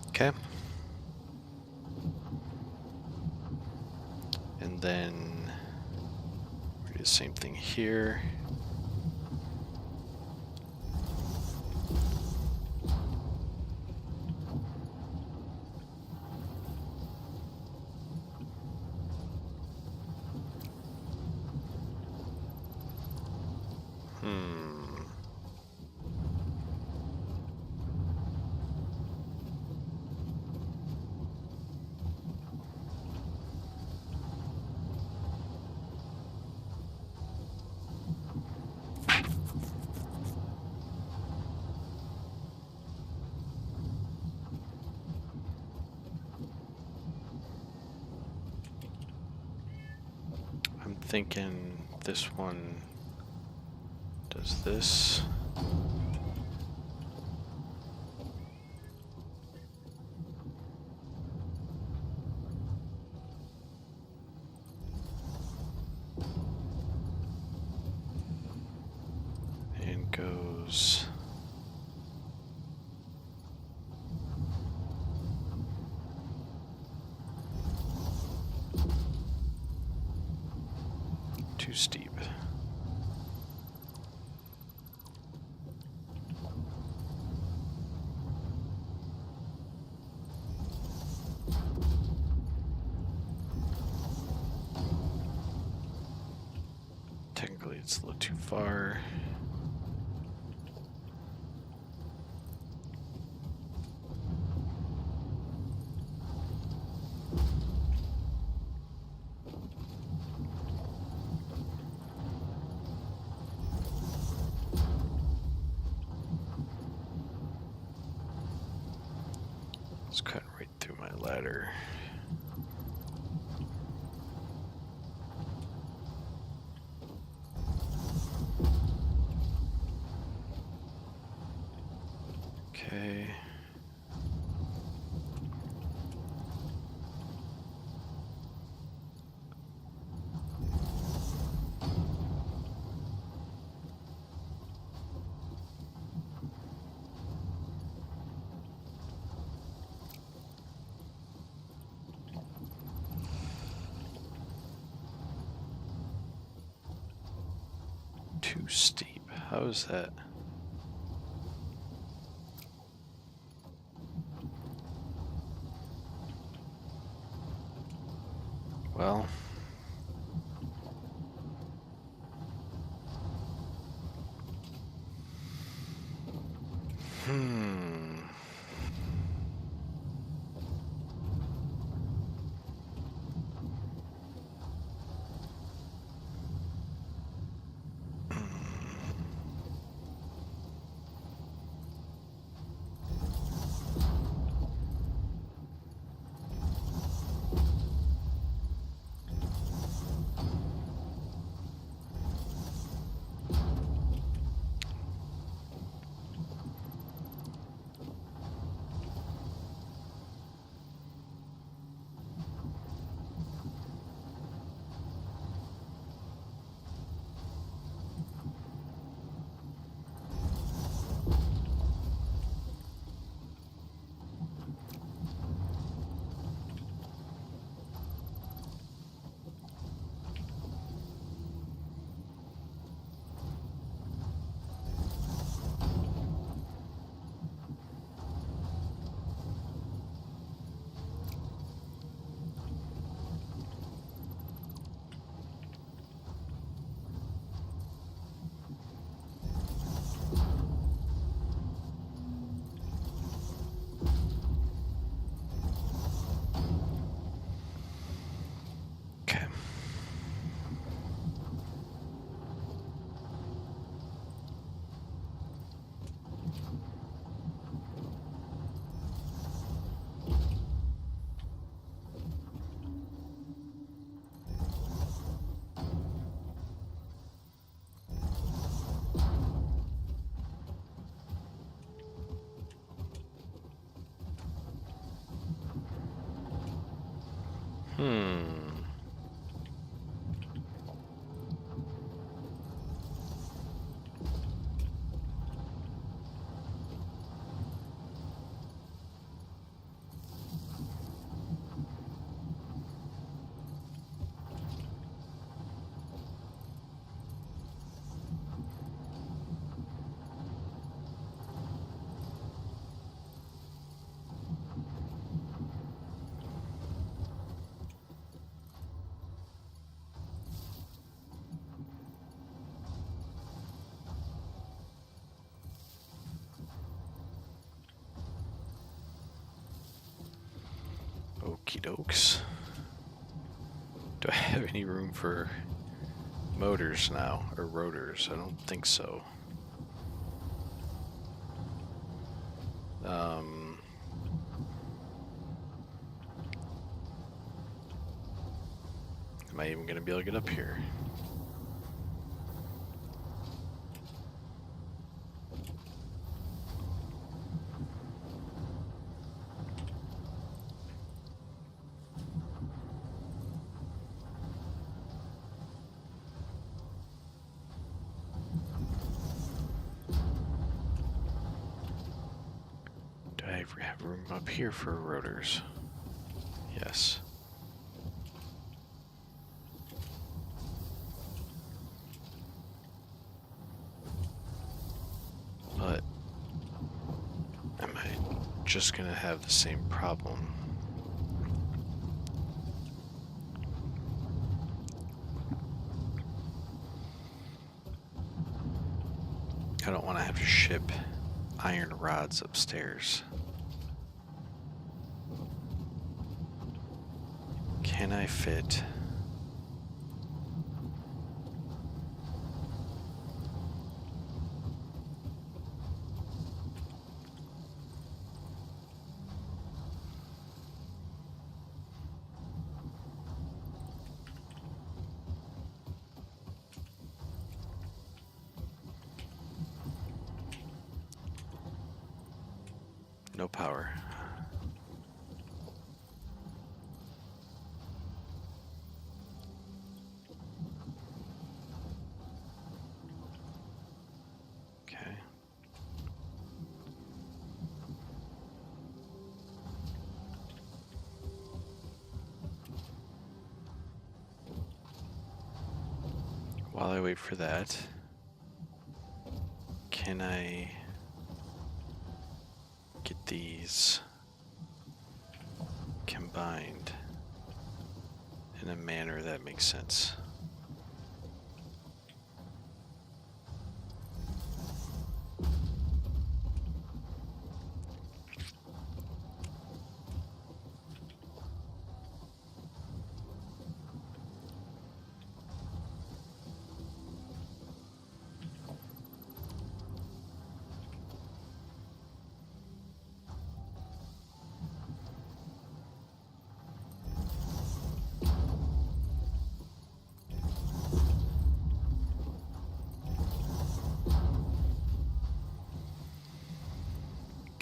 S1: Okay. And then we do the same thing here. I'm thinking this one does this. And goes steep. Technically, it's a little too far. It's cutting right through my ladder. Okay. Too steep. How is that? Well, okay. Okie dokes. Do I have any room for motors now, or rotors? I don't think so. Am I even going to be able to get up here? Do I have room up here for rotors? Yes. just gonna have the same problem. I don't want to have to ship iron rods upstairs. Can I fit? No power. Okay. While I wait for that, can I get these combined in a manner that makes sense?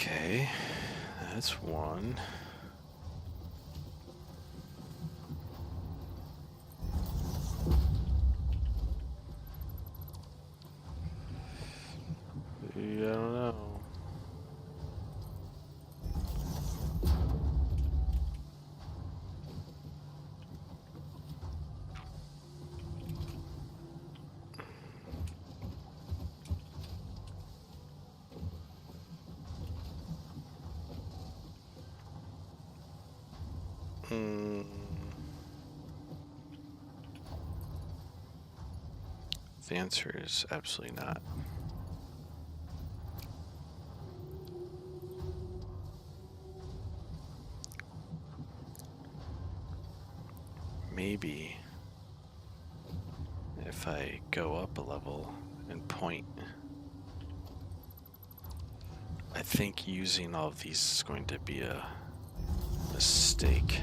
S1: Okay, that's one. I don't know. The answer is absolutely not. Maybe if I go up a level and point, I think using all of these is going to be a mistake.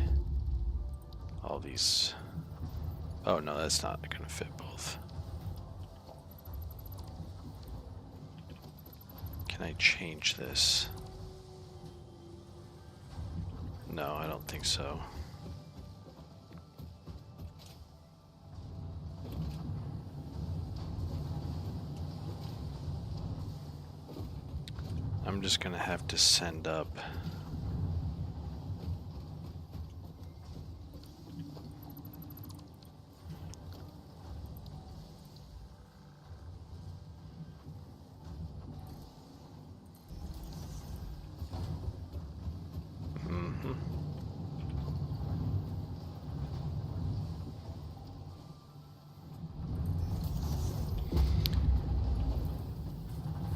S1: All these. Oh no, that's not going to fit both. Can I change this? No, I don't think so. I'm just gonna have to send up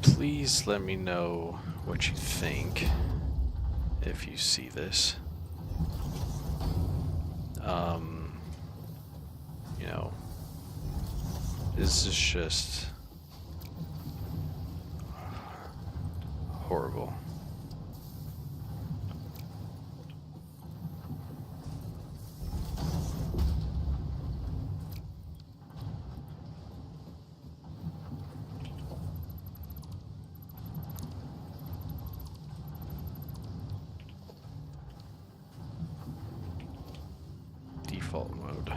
S1: Please let me know what you think if you see this. You know, this is just horrible. Default mode.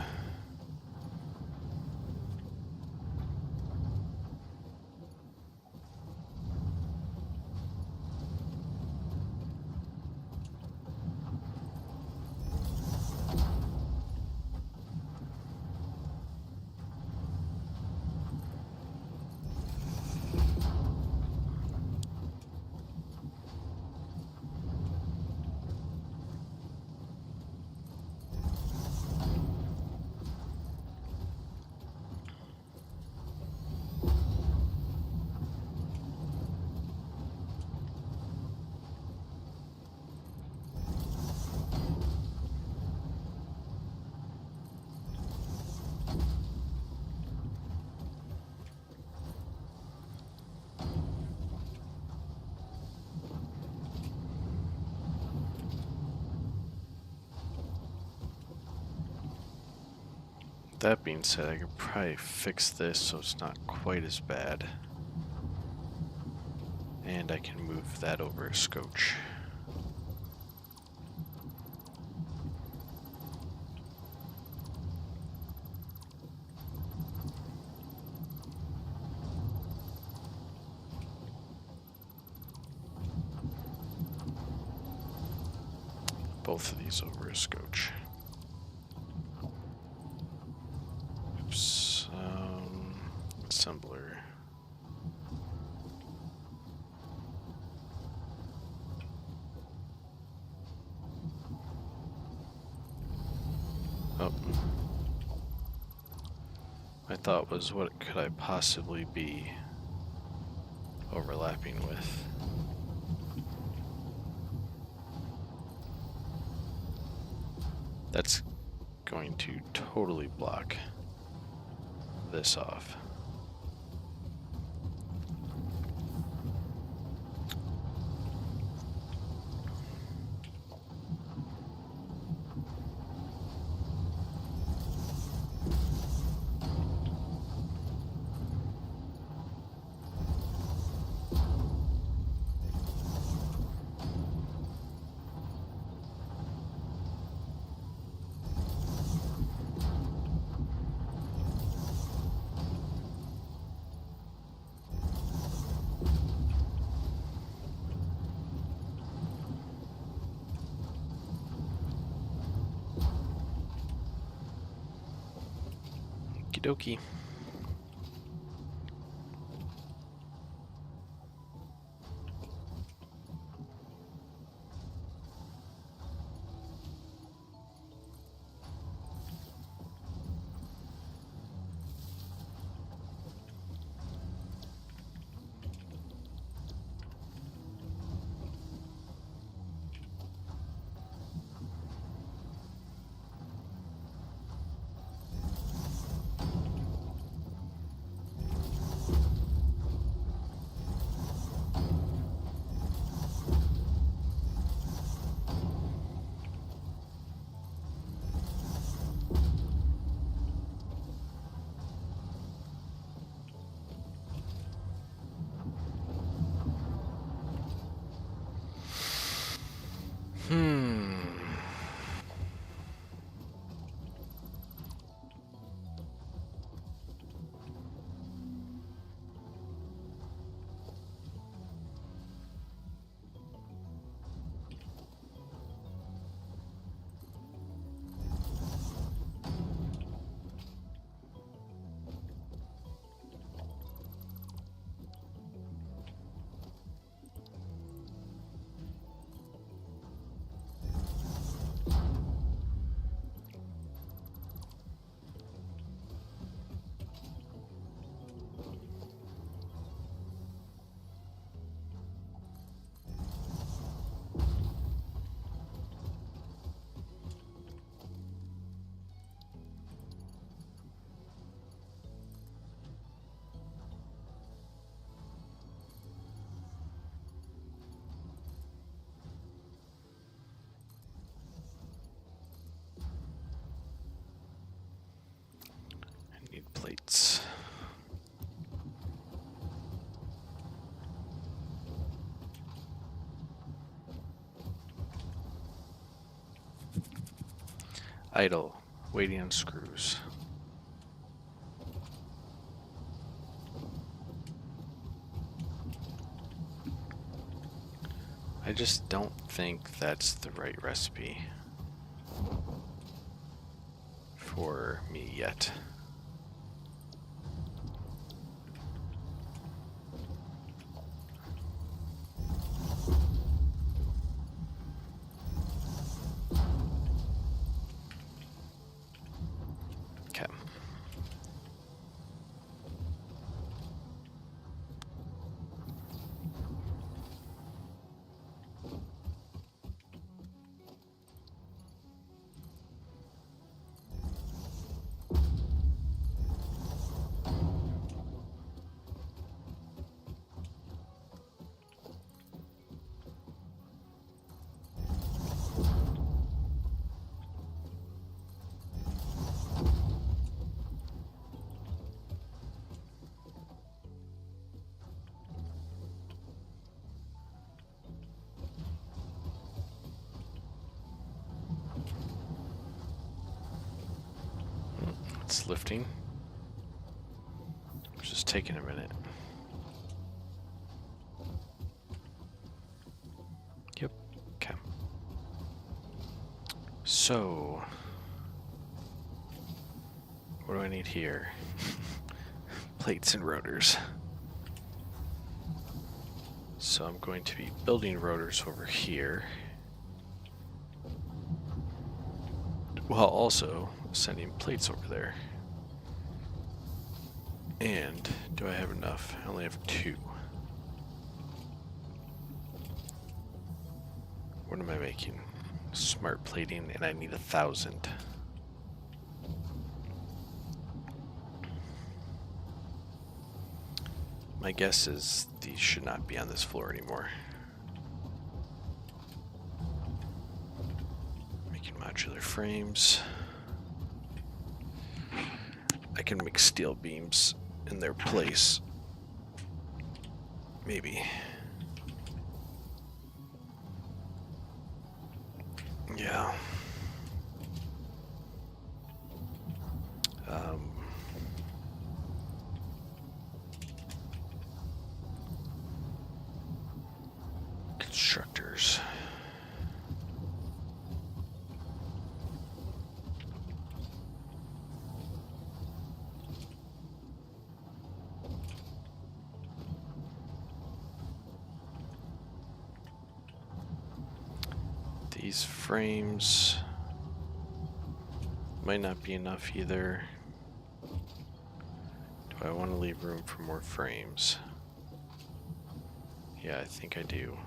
S1: That being said, I could probably fix this so it's not quite as bad. And I can move that over a scotch. Both of these over a scotch. Oops. Assembler. Oh. My thought was, what could I possibly be overlapping with? That's going to totally block this off. Okie dokie. Plates. Idle, waiting on screws. I just don't think that's the right recipe for me yet. It's lifting. It's just taking a minute. Yep. Okay. So, what do I need here? Plates and rotors. So I'm going to be building rotors over here, while also sending plates over there. And do I have enough? I only have 2. What am I making? Smart plating, and I need 1,000. My guess is these should not be on this floor anymore. Making modular frames. I can make steel beams in their place. Maybe. Yeah. Constructors. These frames might not be enough either. Do I want to leave room for more frames? Yeah, I think I do.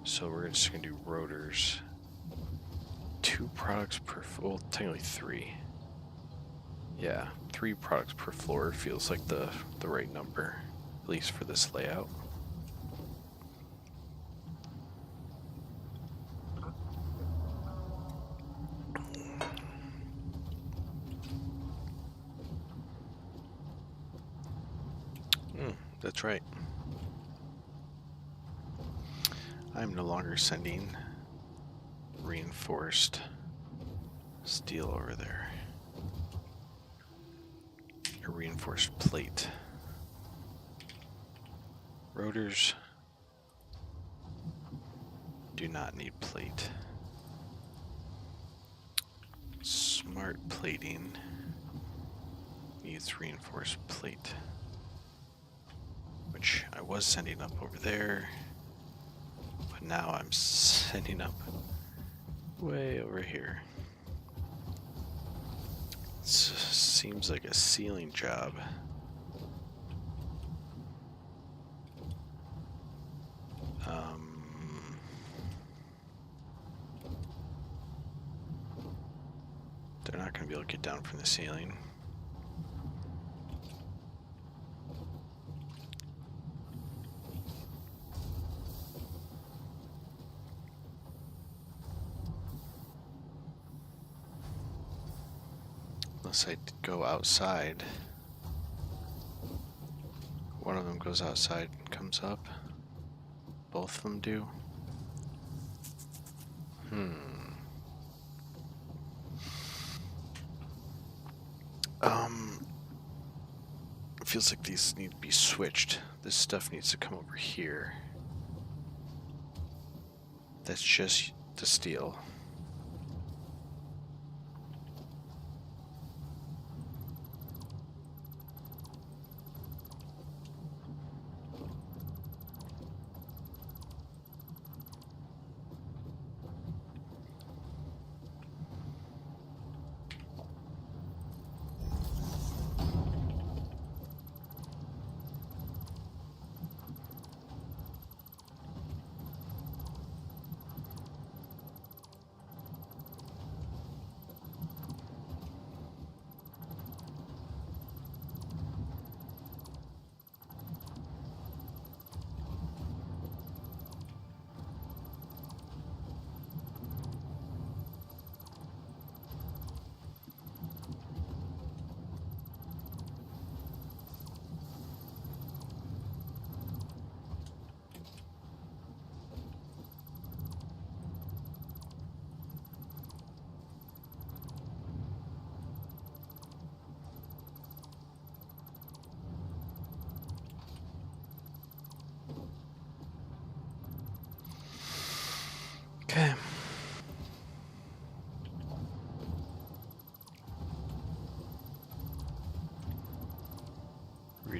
S1: So we're just going to do rotors. 2 products per, well, technically 3. Yeah, 3 products per floor feels like the right number, at least for this layout. That's right. I'm no longer sending reinforced steel over there. A reinforced plate. Rotors do not need plate. Smart plating needs reinforced plate, which I was sending up over there, but now I'm sending up way over here. It seems like a ceiling job. They're not going to be able to get down from the ceiling. Unless I go outside. One of them goes outside and comes up. Both of them do. It feels like these need to be switched. This stuff needs to come over here. That's just the steel.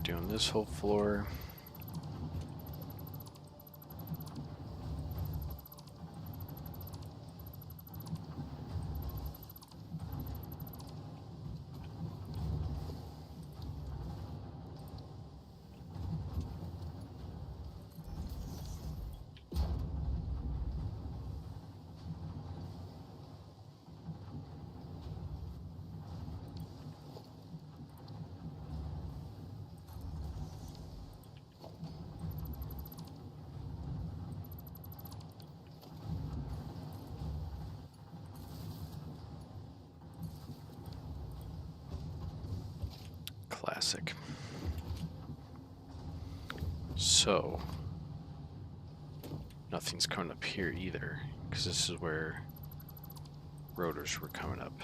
S1: doing this whole floor. Classic. So, nothing's coming up here either, because this is where rotors were coming up.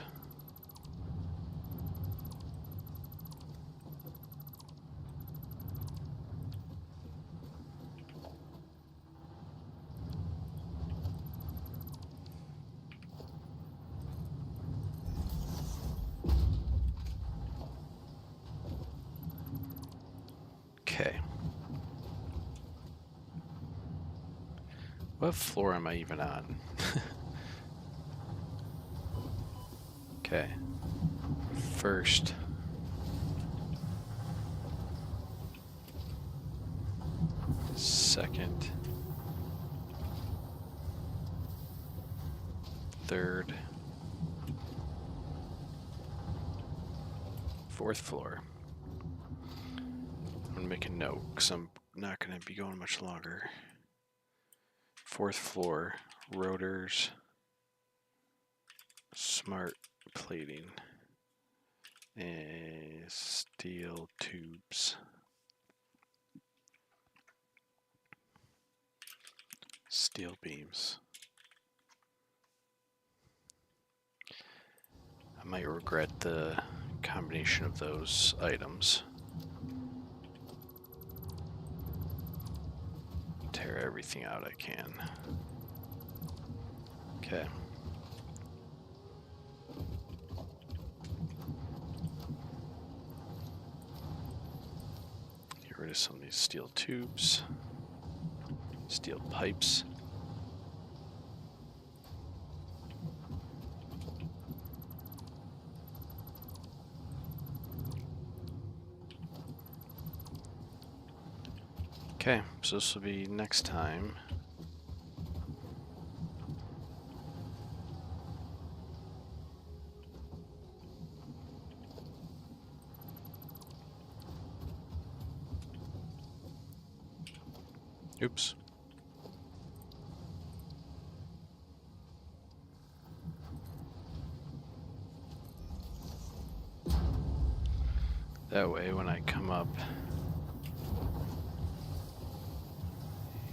S1: Okay. What floor am I even on? Okay. First. Second. Third. Fourth floor. I'm gonna make a note because I'm not gonna be going much longer. Fourth floor, rotors, smart plating, and steel tubes. Steel beams. I might regret the combination of those items. Tear everything out I can. Okay. Get rid of some of these steel tubes, steel pipes. Okay, so this will be next time. Oops. That way when I come up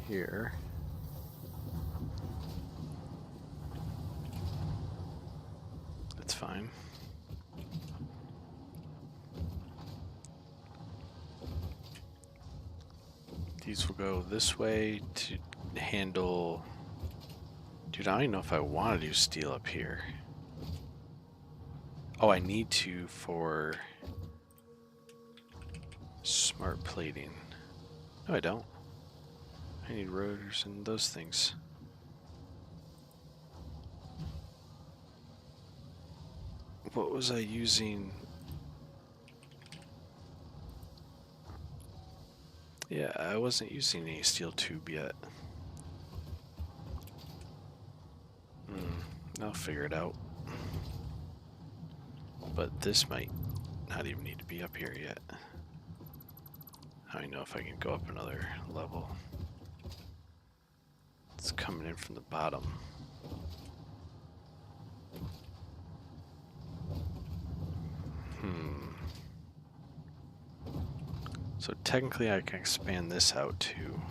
S1: here, that's fine. These will go this way to handle... Dude, I don't even know if I want to do steel up here. Oh, I need to for smart plating. No, I don't. I need rotors and those things. What was I using? Yeah, I wasn't using any steel tube yet. I'll figure it out. But this might not even need to be up here yet. I don't know if I can go up another level. It's coming in from the bottom. So technically I can expand this out too.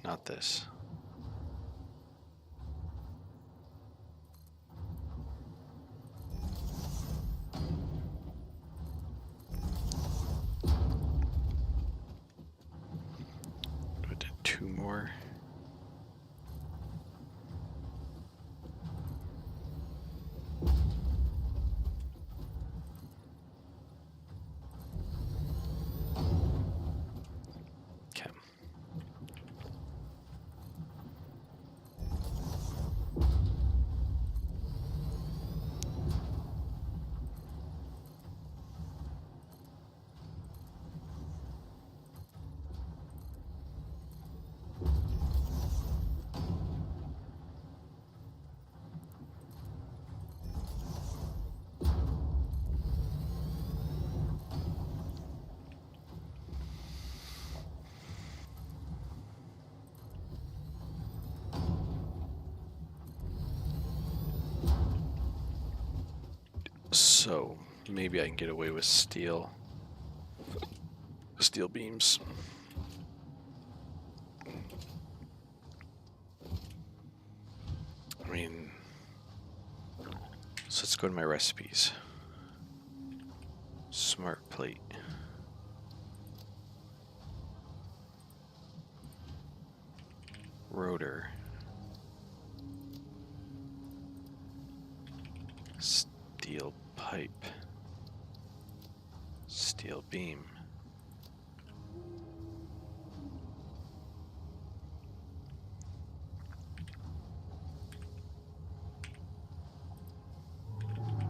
S1: Not this. more. Okay. So maybe I can get away with steel beams. I mean, so let's go to my recipes. Smart plate. Rotor. Steel pipe. Steel beam.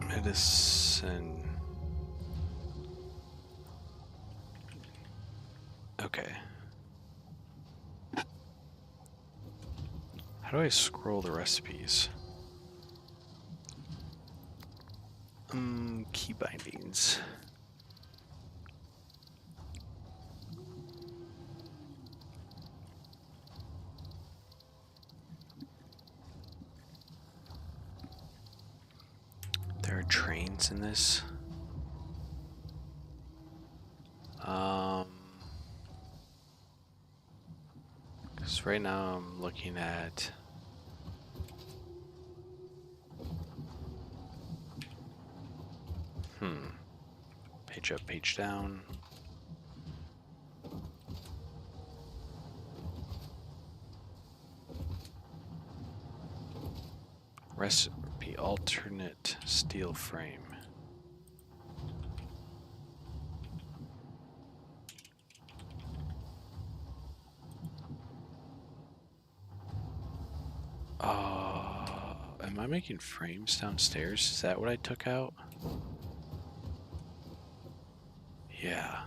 S1: Medicine. Okay. How do I scroll the recipes? Key bindings. There are trains in this. Because right now I'm looking at page up, page down. Recipe alternate steel frame. Am I making frames downstairs? Is that what I took out? Yeah.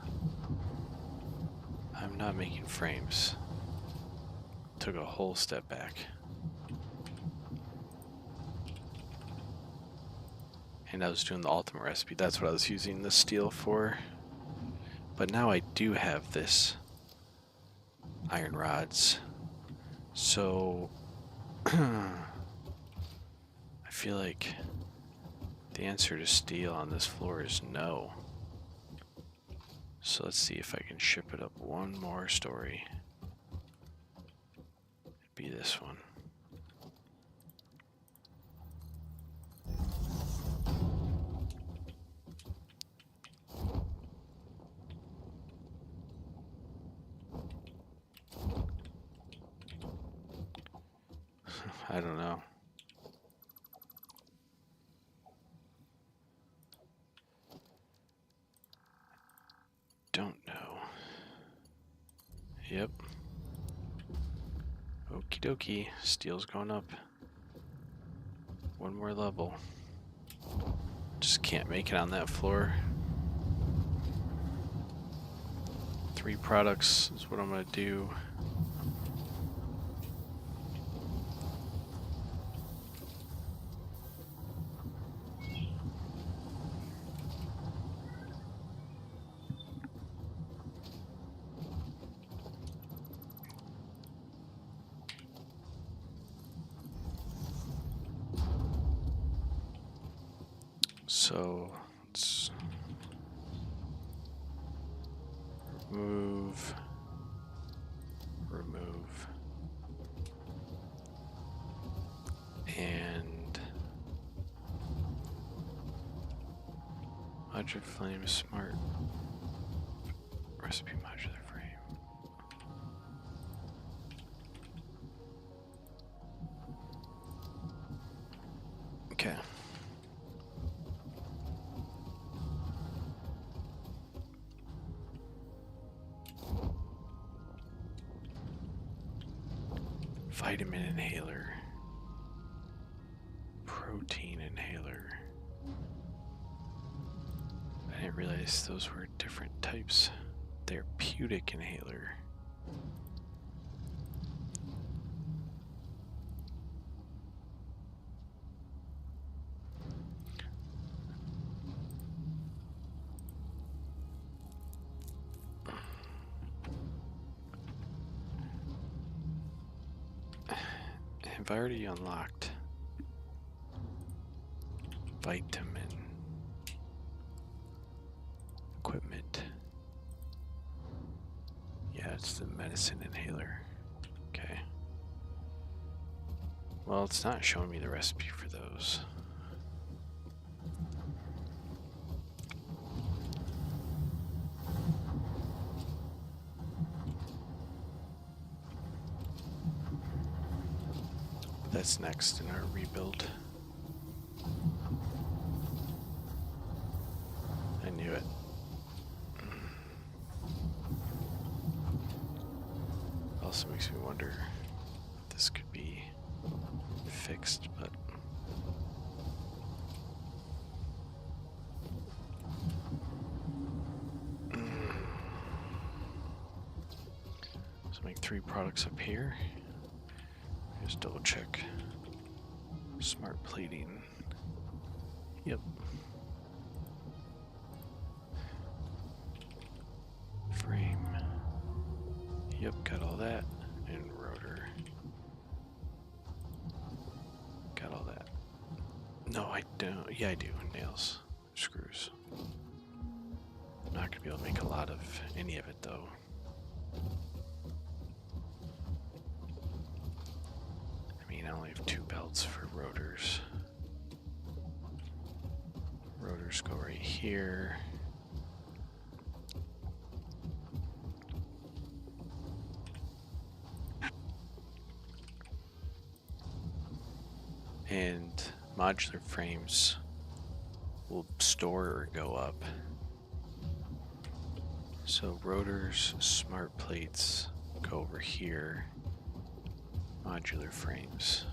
S1: I'm not making frames. Took a whole step back. And I was doing the ultimate recipe. That's what I was using the steel for. But now I do have this iron rods. So I feel like the answer to steel on this floor is no. So let's see if I can ship it up one more story. It'd be this one. I don't know. Don't know. Yep. Okie dokie. Steel's going up. One more level. Just can't make it on that floor. 3 products is what I'm gonna do. So let's remove, and modular flame smart recipe modular frame. Okay. Vitamin inhaler. Protein inhaler. I didn't realize those were different types. Therapeutic inhaler. Have I already unlocked vitamin equipment? Yeah, it's the medicine inhaler. Okay. Well, it's not showing me the recipe for those. That's next in our rebuild. I knew it. Also makes me wonder if this could be fixed, but so make 3 products up here. Just double check. Smart plating. Yep. Frame. Yep, got all that. And rotor. Got all that. No, I don't. Yeah, I do. Nails. Screws. I'm not gonna be able to make a lot of any of it though. I mean, I only have 2 belts for rotors. Rotors go right here. And modular frames will store or go up. So rotors, smart plates go over here. Modular frames.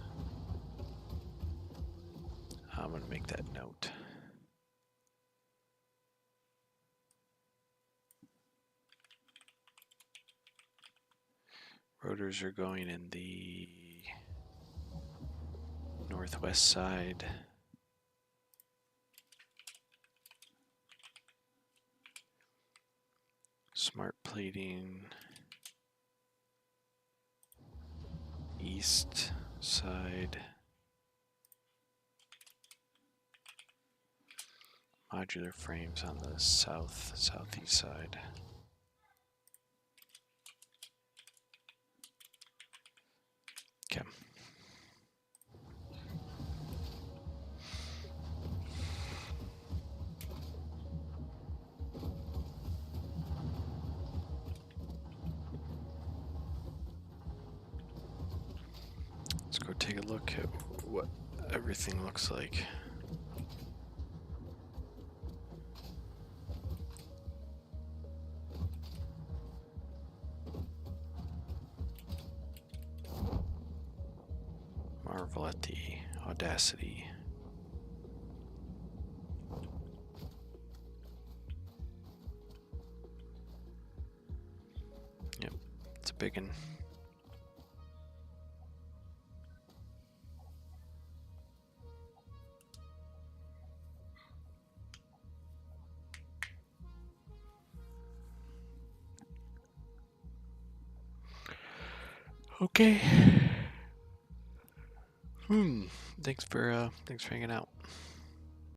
S1: I'm going to make that note. Rotors are going in the northwest side. Smart plating, east side. Modular frames on the southeast side. Okay. Let's go take a look at what everything looks like. Marvel at the audacity. Yep, it's a big one. Okay. Thanks for hanging out.